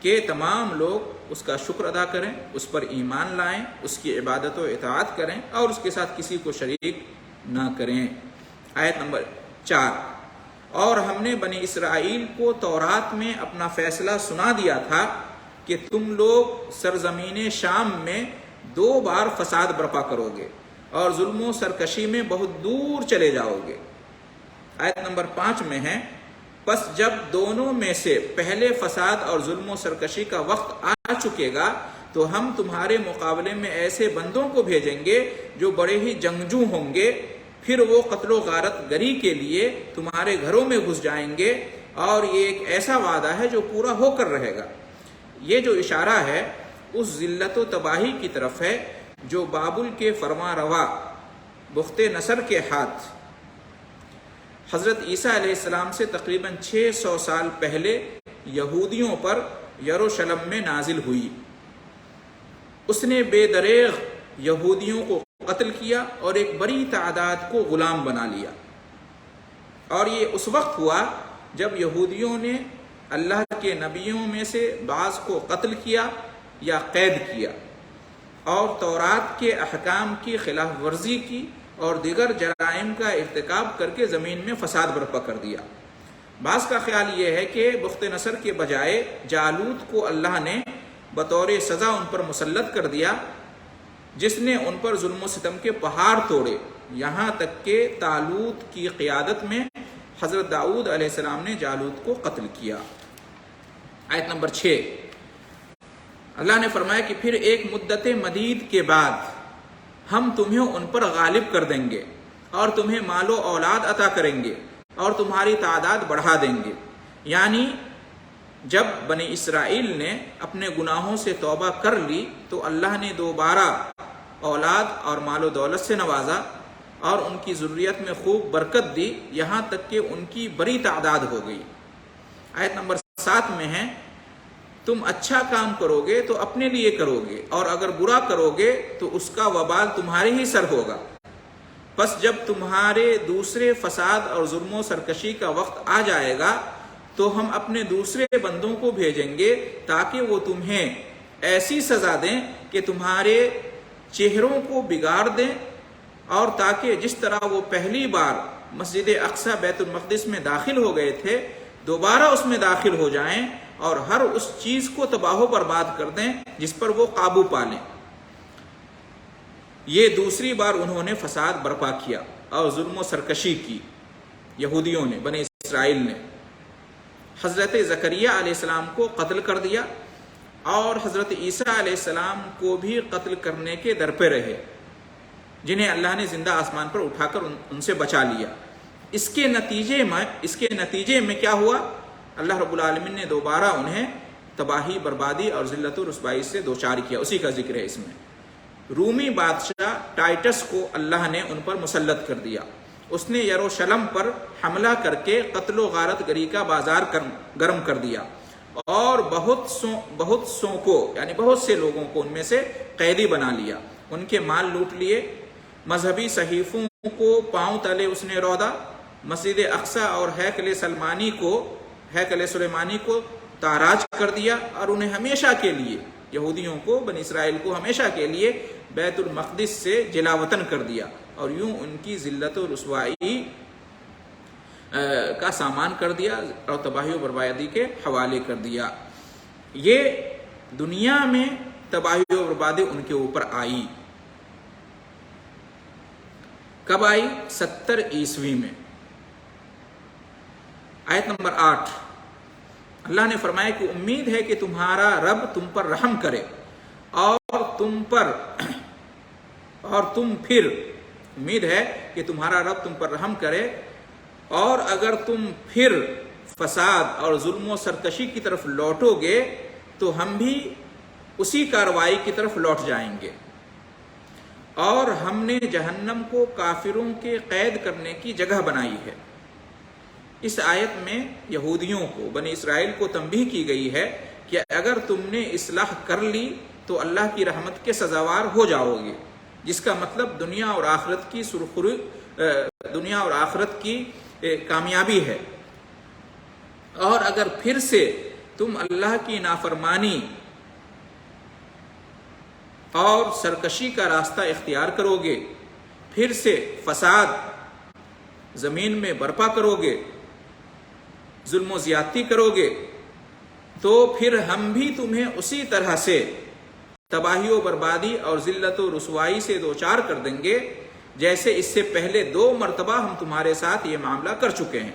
کہ تمام لوگ اس کا شکر ادا کریں، اس پر ایمان لائیں، اس کی عبادت و اطاعت کریں اور اس کے ساتھ کسی کو شریک نہ کریں۔ آیت نمبر 4 اور ہم نے بنی اسرائیل کو تورات میں اپنا فیصلہ سنا دیا تھا کہ تم لوگ سرزمین شام میں 2 بار فساد برپا کرو گے اور ظلم و سرکشی میں بہت دور چلے جاؤ گے۔ آیت نمبر 5 میں ہے، پس جب دونوں میں سے پہلے فساد اور ظلم و سرکشی کا وقت آ چکے گا تو ہم تمہارے مقابلے میں ایسے بندوں کو بھیجیں گے جو بڑے ہی جنگجو ہوں گے، پھر وہ قتل و غارت گری کے لیے تمہارے گھروں میں گھس جائیں گے، اور یہ ایک ایسا وعدہ ہے جو پورا ہو کر رہے گا۔ یہ جو اشارہ ہے اس ذلت و تباہی کی طرف ہے جو بابل کے فرما روا بخت نصر کے ہاتھ حضرت عیسیٰ علیہ السلام سے تقریباً 600 سال پہلے یہودیوں پر یروشلم میں نازل ہوئی۔ اس نے بے دریغ یہودیوں کو قتل کیا اور ایک بڑی تعداد کو غلام بنا لیا، اور یہ اس وقت ہوا جب یہودیوں نے اللہ کے نبیوں میں سے بعض کو قتل کیا یا قید کیا اور تورات کے احکام کی خلاف ورزی کی اور دیگر جرائم کا ارتکاب کر کے زمین میں فساد برپا کر دیا۔ بعض کا خیال یہ ہے کہ بخت نصر کے بجائے جالوت کو اللہ نے بطور سزا ان پر مسلط کر دیا، جس نے ان پر ظلم و ستم کے پہاڑ توڑے، یہاں تک کہ طالوت کی قیادت میں حضرت داؤد علیہ السلام نے جالوت کو قتل کیا۔ آیت نمبر 6، اللہ نے فرمایا کہ پھر ایک مدت مدید کے بعد ہم تمہیں ان پر غالب کر دیں گے اور تمہیں مال و اولاد عطا کریں گے اور تمہاری تعداد بڑھا دیں گے۔ یعنی جب بنی اسرائیل نے اپنے گناہوں سے توبہ کر لی تو اللہ نے دوبارہ اولاد اور مال و دولت سے نوازا اور ان کی ذریت میں خوب برکت دی، یہاں تک کہ ان کی بڑی تعداد ہو گئی۔ آیت نمبر 7 میں ہے، تم اچھا کام کرو گے تو اپنے لیے کرو گے، اور اگر برا کرو گے تو اس کا وبال تمہارے ہی سر ہوگا۔ پس جب تمہارے دوسرے فساد اور ظلم و سرکشی کا وقت آ جائے گا تو ہم اپنے دوسرے بندوں کو بھیجیں گے تاکہ وہ تمہیں ایسی سزا دیں کہ تمہارے چہروں کو بگاڑ دیں، اور تاکہ جس طرح وہ پہلی بار مسجد اقصی بیت المقدس میں داخل ہو گئے تھے دوبارہ اس میں داخل ہو جائیں اور ہر اس چیز کو تباہ و برباد کر دیں جس پر وہ قابو پا لیں۔ یہ دوسری بار انہوں نے فساد برپا کیا اور ظلم و سرکشی کی، یہودیوں نے، بنی اسرائیل نے۔ حضرت زکریہ علیہ السلام کو قتل کر دیا اور حضرت عیسیٰ علیہ السلام کو بھی قتل کرنے کے در پہ رہے، جنہیں اللہ نے زندہ آسمان پر اٹھا کر ان سے بچا لیا۔ اس کے نتیجے میں کیا ہوا؟ اللہ رب العالمین نے دوبارہ انہیں تباہی، بربادی اور ذلت و رسوائی سے دوچار کیا۔ اسی کا ذکر ہے اس میں۔ رومی بادشاہ ٹائٹس کو اللہ نے ان پر مسلط کر دیا۔ اس نے یروشلم پر حملہ کر کے قتل و غارت گری کا بازار گرم کر دیا اور بہت سو کو، یعنی بہت سے لوگوں کو ان میں سے قیدی بنا لیا، ان کے مال لوٹ لیے، مذہبی صحیفوں کو پاؤں تلے اس نے رودا، مسجد اقصی اور ہیکل سلیمانی کو تاراج کر دیا، اور انہیں ہمیشہ کے لیے، یہودیوں کو، بنی اسرائیل کو ہمیشہ کے لیے بیت المقدس سے جلا وطن کر دیا، اور یوں ان کی ذلت و رسوائی کا سامان کر دیا اور تباہی و بربادی کے حوالے کر دیا۔ یہ دنیا میں تباہی و بربادی ان کے اوپر آئی۔ کب آئی؟ 70 عیسوی میں۔ آیت نمبر 8، اللہ نے فرمایا کہ امید ہے کہ تمہارا رب تم پر رحم کرے اور تم پھر امید ہے کہ تمہارا رب تم پر رحم کرے، اور اگر تم پھر فساد اور ظلم و سرکشی کی طرف لوٹو گے تو ہم بھی اسی کارروائی کی طرف لوٹ جائیں گے، اور ہم نے جہنم کو کافروں کے قید کرنے کی جگہ بنائی ہے۔ اس آیت میں یہودیوں کو، بنی اسرائیل کو تنبیہ کی گئی ہے کہ اگر تم نے اصلاح کر لی تو اللہ کی رحمت کے سزاوار ہو جاؤ گے، جس کا مطلب دنیا اور آخرت کی کامیابی ہے۔ اور اگر پھر سے تم اللہ کی نافرمانی اور سرکشی کا راستہ اختیار کرو گے، پھر سے فساد زمین میں برپا کرو گے، ظلم و زیادتی کرو گے، تو پھر ہم بھی تمہیں اسی طرح سے تباہی و بربادی اور ذلت و رسوائی سے دوچار کر دیں گے جیسے اس سے پہلے 2 مرتبہ ہم تمہارے ساتھ یہ معاملہ کر چکے ہیں۔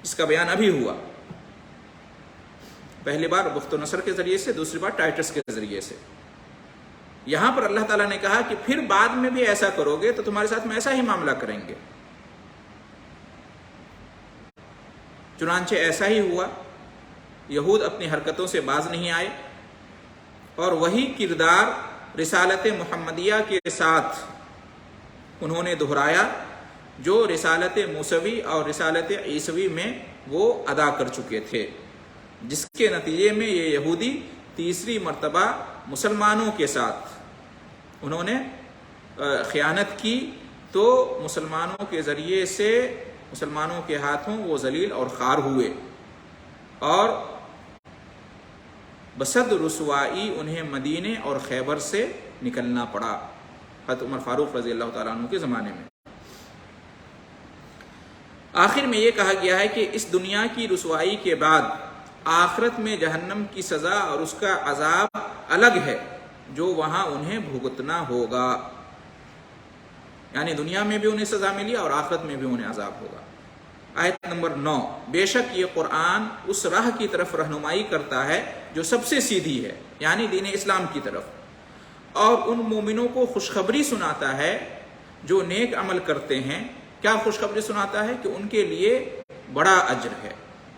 اس کا بیان ابھی ہوا، پہلی بار بخت و نصر کے ذریعے سے، دوسری بار ٹائٹس کے ذریعے سے۔ یہاں پر اللہ تعالیٰ نے کہا کہ پھر بعد میں بھی ایسا کرو گے تو تمہارے ساتھ میں ایسا ہی معاملہ کریں گے۔ چنانچہ ایسا ہی ہوا، یہود اپنی حرکتوں سے باز نہیں آئے اور وہی کردار رسالت محمدیہ کے ساتھ انہوں نے دہرایا جو رسالت موسوی اور رسالت عیسوی میں وہ ادا کر چکے تھے، جس کے نتیجے میں یہ یہودی تیسری مرتبہ مسلمانوں کے ساتھ انہوں نے خیانت کی، تو مسلمانوں کے ذریعے سے مسلمانوں کے ہاتھوں وہ ذلیل اور خوار ہوئے اور بصد رسوائی انہیں مدینے اور خیبر سے نکلنا پڑا حضرت عمر فاروق رضی اللہ تعالیٰ عنہ کے زمانے میں۔ آخر میں یہ کہا گیا ہے کہ اس دنیا کی رسوائی کے بعد آخرت میں جہنم کی سزا اور اس کا عذاب الگ ہے جو وہاں انہیں بھگتنا ہوگا، یعنی دنیا میں بھی انہیں سزا ملی اور آخرت میں بھی انہیں عذاب ہوگا۔ آیت نمبر 9، بے شک یہ قرآن اس راہ کی طرف رہنمائی کرتا ہے جو سب سے سیدھی ہے، یعنی دین اسلام کی طرف، اور ان مومنوں کو خوشخبری سناتا ہے جو نیک عمل کرتے ہیں۔ کیا خوشخبری سناتا ہے؟ کہ ان کے لیے بڑا اجر ہے۔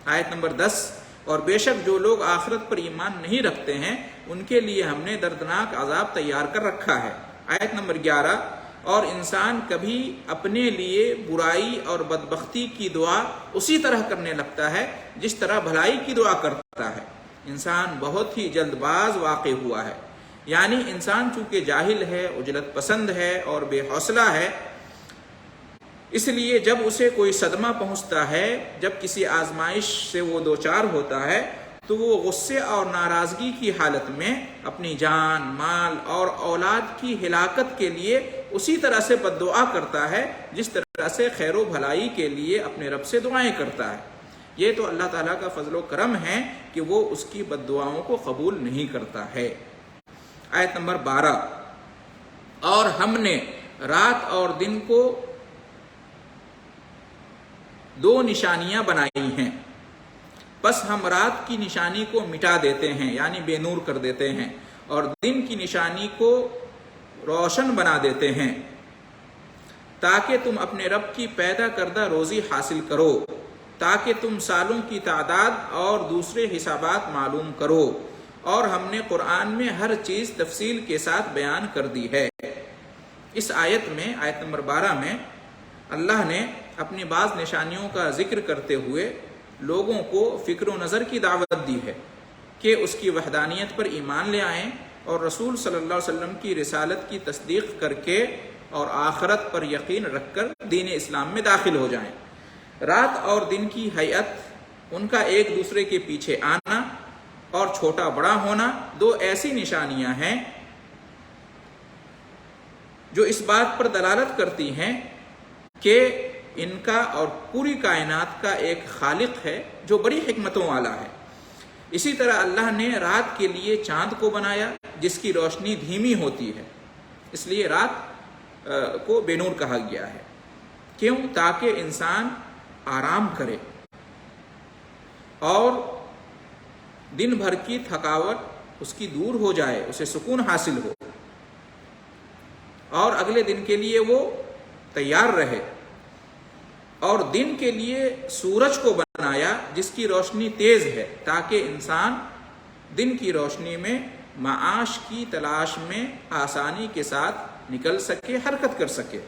آیت نمبر 10، اور بے شک جو لوگ آخرت پر ایمان نہیں رکھتے ہیں ان کے لیے ہم نے دردناک عذاب تیار کر رکھا ہے۔ آیت نمبر 11، اور انسان کبھی اپنے لیے برائی اور بدبختی کی دعا اسی طرح کرنے لگتا ہے جس طرح بھلائی کی دعا کرتا ہے۔ انسان بہت ہی جلد باز واقع ہوا ہے، یعنی انسان چونکہ جاہل ہے، عجلت پسند ہے اور بے حوصلہ ہے، اس لیے جب اسے کوئی صدمہ پہنچتا ہے، جب کسی آزمائش سے وہ دوچار ہوتا ہے، تو وہ غصے اور ناراضگی کی حالت میں اپنی جان، مال اور اولاد کی ہلاکت کے لیے اسی طرح سے بد دعا کرتا ہے جس طرح سے خیر و بھلائی کے لیے اپنے رب سے دعائیں کرتا ہے۔ یہ تو اللہ تعالیٰ کا فضل و کرم ہے کہ وہ اس کی بد دعاؤں کو قبول نہیں کرتا ہے۔ آیت نمبر 12، اور ہم نے رات اور دن کو 2 نشانیاں بنائی ہیں، بس ہم رات کی نشانی کو مٹا دیتے ہیں یعنی بے نور کر دیتے ہیں، اور دن کی نشانی کو روشن بنا دیتے ہیں تاکہ تم اپنے رب کی پیدا کردہ روزی حاصل کرو، تاکہ تم سالوں کی تعداد اور دوسرے حسابات معلوم کرو، اور ہم نے قرآن میں ہر چیز تفصیل کے ساتھ بیان کر دی ہے۔ اس آیت میں، آیت نمبر 12 میں، اللہ نے اپنی بعض نشانیوں کا ذکر کرتے ہوئے لوگوں کو فکر و نظر کی دعوت دی ہے کہ اس کی وحدانیت پر ایمان لے آئیں اور رسول صلی اللہ علیہ وسلم کی رسالت کی تصدیق کر کے اور آخرت پر یقین رکھ کر دین اسلام میں داخل ہو جائیں۔ رات اور دن کی ہیئت، ان کا ایک دوسرے کے پیچھے آنا اور چھوٹا بڑا ہونا 2 ایسی نشانیاں ہیں جو اس بات پر دلالت کرتی ہیں کہ ان کا اور پوری کائنات کا ایک خالق ہے جو بڑی حکمتوں والا ہے۔ اسی طرح اللہ نے رات کے لیے چاند کو بنایا جس کی روشنی دھیمی ہوتی ہے، اس لیے رات کو بے نور کہا گیا ہے۔ کیوں؟ تاکہ انسان آرام کرے اور دن بھر کی تھکاوٹ اس کی دور ہو جائے، اسے سکون حاصل ہو اور اگلے دن کے لیے وہ تیار رہے۔ اور دن کے لیے سورج کو بنایا جس کی روشنی تیز ہے تاکہ انسان دن کی روشنی میں معاش کی تلاش میں آسانی کے ساتھ نکل سکے، حرکت کر سکے۔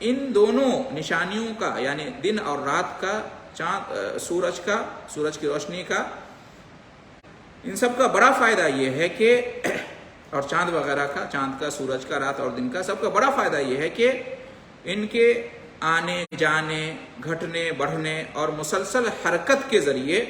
ان دونوں نشانیوں کا یعنی دن اور رات کا، سورج کی روشنی کا، ان سب کا بڑا فائدہ یہ ہے کہ، اور چاند وغیرہ کا، چاند کا، سورج کا، رات اور دن کا، سب کا بڑا فائدہ یہ ہے کہ ان کے آنے جانے، گھٹنے بڑھنے اور مسلسل حرکت کے ذریعے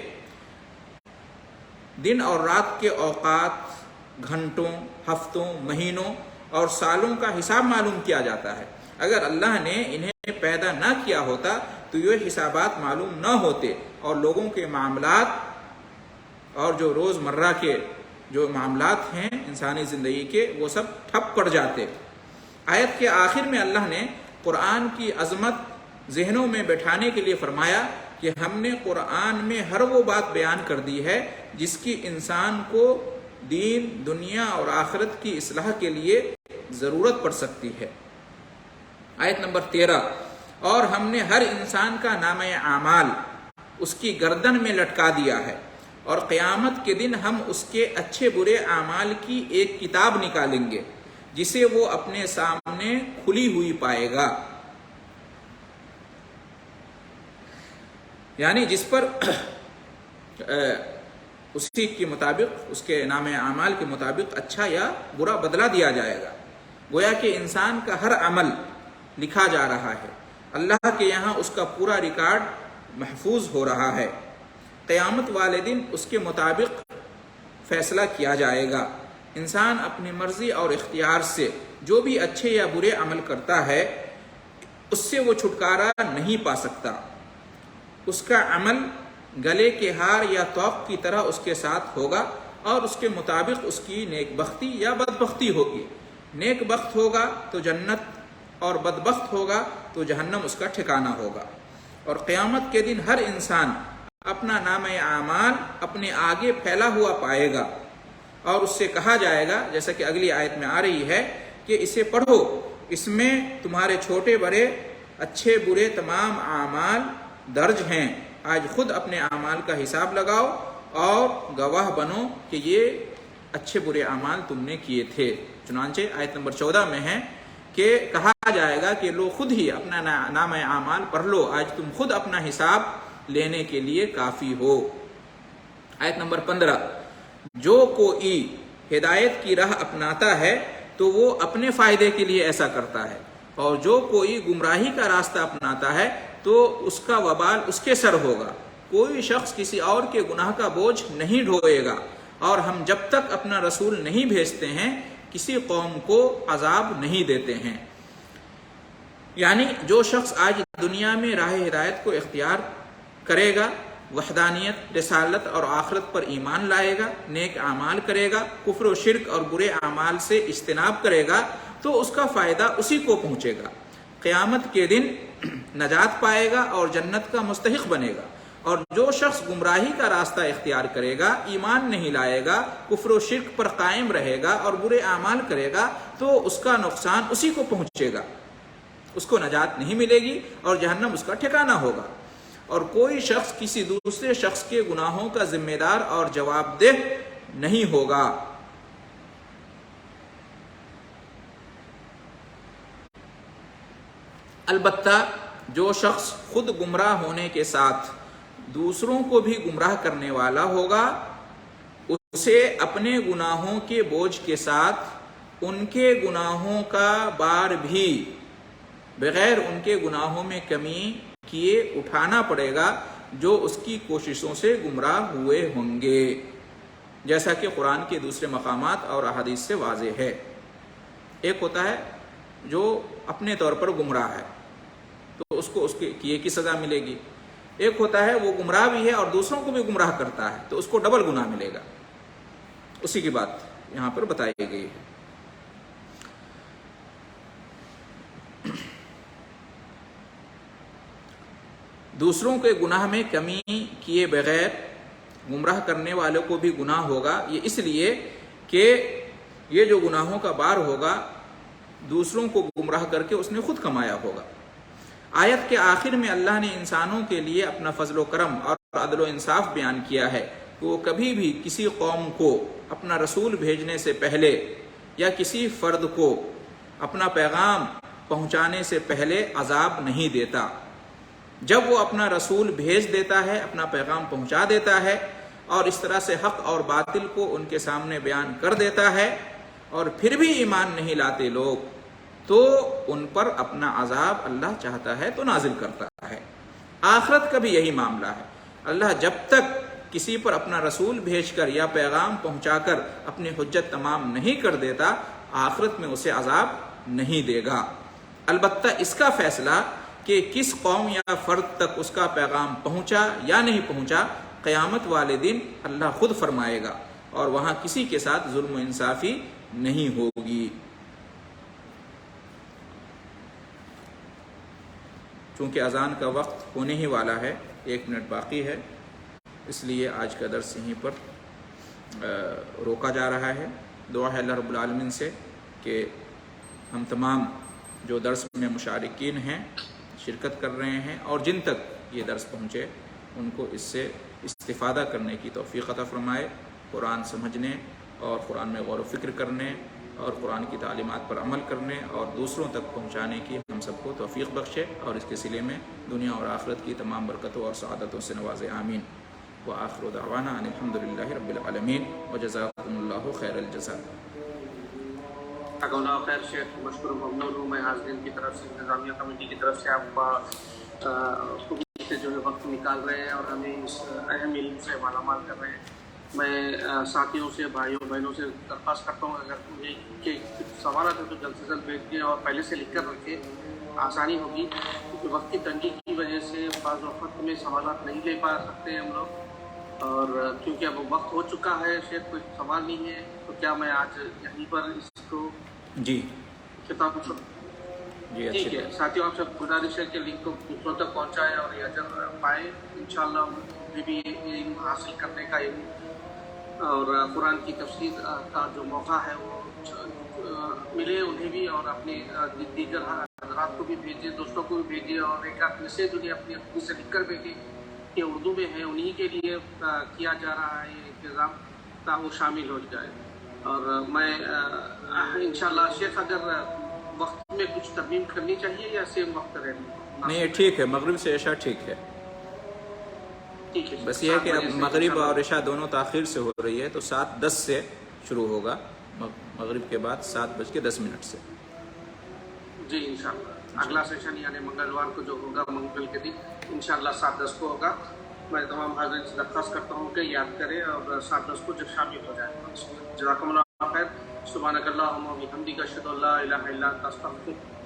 دن اور رات کے اوقات، گھنٹوں، ہفتوں، مہینوں اور سالوں کا حساب معلوم کیا جاتا ہے۔ اگر اللہ نے انہیں پیدا نہ کیا ہوتا تو یہ حسابات معلوم نہ ہوتے اور لوگوں کے معاملات اور جو روزمرہ کے جو معاملات ہیں انسانی زندگی کے وہ سب ٹھپ پڑ جاتے۔ آیت کے آخر میں اللہ نے قرآن کی عظمت ذہنوں میں بٹھانے کے لیے فرمایا کہ ہم نے قرآن میں ہر وہ بات بیان کر دی ہے جس کی انسان کو دین، دنیا اور آخرت کی اصلاح کے لیے ضرورت پڑ سکتی ہے۔ آیت نمبر 13، اور ہم نے ہر انسان کا نامہ اعمال اس کی گردن میں لٹکا دیا ہے اور قیامت کے دن ہم اس کے اچھے برے اعمال کی ایک کتاب نکالیں گے جسے وہ اپنے سامنے کھلی ہوئی پائے گا، یعنی جس پر اسی کے مطابق اس کے نام اعمال کے مطابق اچھا یا برا بدلہ دیا جائے گا۔ گویا کہ انسان کا ہر عمل لکھا جا رہا ہے، اللہ کے یہاں اس کا پورا ریکارڈ محفوظ ہو رہا ہے۔ قیامت والے دن اس کے مطابق فیصلہ کیا جائے گا۔ انسان اپنی مرضی اور اختیار سے جو بھی اچھے یا برے عمل کرتا ہے اس سے وہ چھٹکارا نہیں پا سکتا۔ اس کا عمل گلے کے ہار یا توق کی طرح اس کے ساتھ ہوگا اور اس کے مطابق اس کی نیک بختی یا بدبختی ہوگی۔ نیک بخت ہوگا تو جنت اور بدبخت ہوگا تو جہنم اس کا ٹھکانہ ہوگا۔ اور قیامت کے دن ہر انسان اپنا نامہ اعمال اپنے آگے پھیلا ہوا پائے گا اور اس سے کہا جائے گا، جیسا کہ اگلی آیت میں آ رہی ہے، کہ اسے پڑھو، اس میں تمہارے چھوٹے بڑے اچھے برے تمام اعمال درج ہیں، آج خود اپنے اعمال کا حساب لگاؤ اور گواہ بنو کہ یہ اچھے برے اعمال تم نے کیے تھے۔ چنانچہ آیت نمبر 14 میں ہے کہ کہا جائے گا کہ لو خود ہی اپنا نام اعمال پڑھ لو، آج تم خود اپنا حساب لینے کے لیے کافی ہو۔ آیت نمبر 15، جو کوئی ہدایت کی راہ اپناتا ہے تو وہ اپنے فائدے کے لیے ایسا کرتا ہے، اور جو کوئی گمراہی کا راستہ اپناتا ہے تو اس کا وبال اس کے سر ہوگا۔ کوئی شخص کسی اور کے گناہ کا بوجھ نہیں ڈھوئے گا، اور ہم جب تک اپنا رسول نہیں بھیجتے ہیں کسی قوم کو عذاب نہیں دیتے ہیں۔ یعنی جو شخص آج دنیا میں راہ ہدایت کو اختیار کرے گا، وحدانیت، رسالت اور آخرت پر ایمان لائے گا، نیک اعمال کرے گا، کفر و شرک اور برے اعمال سے اجتناب کرے گا تو اس کا فائدہ اسی کو پہنچے گا۔ قیامت کے دن نجات پائے گا اور جنت کا مستحق بنے گا۔ اور جو شخص گمراہی کا راستہ اختیار کرے گا، ایمان نہیں لائے گا، کفر و شرک پر قائم رہے گا اور برے اعمال کرے گا تو اس کا نقصان اسی کو پہنچے گا، اس کو نجات نہیں ملے گی اور جہنم اس کا ٹھکانہ ہوگا۔ اور کوئی شخص کسی دوسرے شخص کے گناہوں کا ذمہ دار اور جواب دہ نہیں ہوگا۔ البتہ جو شخص خود گمراہ ہونے کے ساتھ دوسروں کو بھی گمراہ کرنے والا ہوگا، اسے اپنے گناہوں کے بوجھ کے ساتھ ان کے گناہوں کا بار بھی بغیر ان کے گناہوں میں کمی کیے اٹھانا پڑے گا جو اس کی کوششوں سے گمراہ ہوئے ہوں گے، جیسا کہ قرآن کے دوسرے مقامات اور احادیث سے واضح ہے۔ ایک ہوتا ہے جو اپنے طور پر گمراہ ہے تو اس کو اس کے کیے کی سزا ملے گی، ایک ہوتا ہے وہ گمراہ بھی ہے اور دوسروں کو بھی گمراہ کرتا ہے تو اس کو ڈبل گناہ ملے گا۔ اسی کی بات یہاں پر بتائی گئی ہے۔ دوسروں کے گناہ میں کمی کیے بغیر گمراہ کرنے والوں کو بھی گناہ ہوگا، یہ اس لیے کہ یہ جو گناہوں کا بار ہوگا دوسروں کو گمراہ کر کے اس نے خود کمایا ہوگا۔ آیت کے آخر میں اللہ نے انسانوں کے لیے اپنا فضل و کرم اور عدل و انصاف بیان کیا ہے کہ وہ کبھی بھی کسی قوم کو اپنا رسول بھیجنے سے پہلے یا کسی فرد کو اپنا پیغام پہنچانے سے پہلے عذاب نہیں دیتا۔ جب وہ اپنا رسول بھیج دیتا ہے، اپنا پیغام پہنچا دیتا ہے اور اس طرح سے حق اور باطل کو ان کے سامنے بیان کر دیتا ہے اور پھر بھی ایمان نہیں لاتے لوگ، تو ان پر اپنا عذاب اللہ چاہتا ہے تو نازل کرتا ہے۔ آخرت کا بھی یہی معاملہ ہے۔ اللہ جب تک کسی پر اپنا رسول بھیج کر یا پیغام پہنچا کر اپنی حجت تمام نہیں کر دیتا، آخرت میں اسے عذاب نہیں دے گا۔ البتہ اس کا فیصلہ کہ کس قوم یا فرد تک اس کا پیغام پہنچا یا نہیں پہنچا، قیامت والے دن اللہ خود فرمائے گا، اور وہاں کسی کے ساتھ ظلم و انصافی نہیں ہوگی۔ چونکہ اذان کا وقت ہونے ہی والا ہے، 1 منٹ باقی ہے، اس لیے آج کا درس یہیں پر روکا جا رہا ہے۔ دعا ہے اللہ رب العالمین سے کہ ہم تمام جو درس میں مشارکین ہیں، شرکت کر رہے ہیں، اور جن تک یہ درس پہنچے ان کو اس سے استفادہ کرنے کی توفیق عطا فرمائے، قرآن سمجھنے اور قرآن میں غور و فکر کرنے اور قرآن کی تعلیمات پر عمل کرنے اور دوسروں تک پہنچانے کی ہم سب کو توفیق بخشے، اور اس کے صلے میں دنیا اور آخرت کی تمام برکتوں اور سعادتوں سے نوازے، آمین۔ وآخر دعوانا ان الحمد للہ رب العالمین وجزاکم اللہ خیر الجزاء۔ اللہ خیر شیخ، مشکور ممنون ہوں میں حاضرین کی طرف سے، انتظامیہ کمیٹی کی طرف سے آپ خوبی سے جو ہے وقت نکال رہے ہیں اور ہمیں اس اہم علم سے مالا مال کر رہے ہیں۔ میں ساتھیوں سے، بھائیوں بہنوں سے درخواست کرتا ہوں اگر مجھے کہ سوالات ہیں تو جلد سے جلد بھیج دیں اور پہلے سے لکھ کر رکھیں، آسانی ہوگی، کیونکہ وقت کی تنگی کی وجہ سے بعض وقت میں سوالات نہیں لے پا سکتے ہم لوگ، اور کیونکہ اب وقت ہو چکا ہے، شیخ کوئی سوال نہیں ہے، تو کیا میں آج یہیں پر اس کو جی خطاب جی ٹھیک ہے؟ ساتھیوں آپ سے گزارش ہے کہ لنک کو دوسروں تک پہنچائے اور یہ اجر پائے، انشاءاللہ مجھے بھی علم حاصل کرنے کا علم اور قرآن کی تفسیر کا جو موقع ہے وہ ملے انہیں بھی، اور اپنے دیگر حضرات کو بھی بھیجیں، دوستوں کو بھی بھیجیں، اور ایک آدھ میسیج انہیں اپنی سے لکھ کر بھیجیں کہ اردو میں ہے، انہی کے لیے کیا جا رہا ہے یہ انتظام، تاکہ وہ شامل ہو جائے۔ اور میں انشاءاللہ شیخ اگر وقت میں کچھ ترمیم کرنی چاہیے یا سیم وقت رہنا؟ نہیں، ٹھیک ہے، مغرب سے عشاء ٹھیک ہے، ٹھیک ہے، بس یہ ہے کہ اب مغرب اور عشاء دونوں تاخیر سے ہو رہی ہے، تو 7:10 سے شروع ہوگا، مغرب کے بعد 7:10 سے۔ جی انشاءاللہ اگلا سیشن یعنی منگلوار کو جو ہوگا، منگل کے دن انشاءاللہ 7:10 کو ہوگا۔ میں تمام حاضرین سے درخواست کرتا ہوں کہ یاد کریں اور 7:10 کو جب شامل ہو جائیں۔ جزاکم اللہ خیر۔ سبحانک اللہم و بحمدک، اشہد ان لا الہ الا انت، استغفرک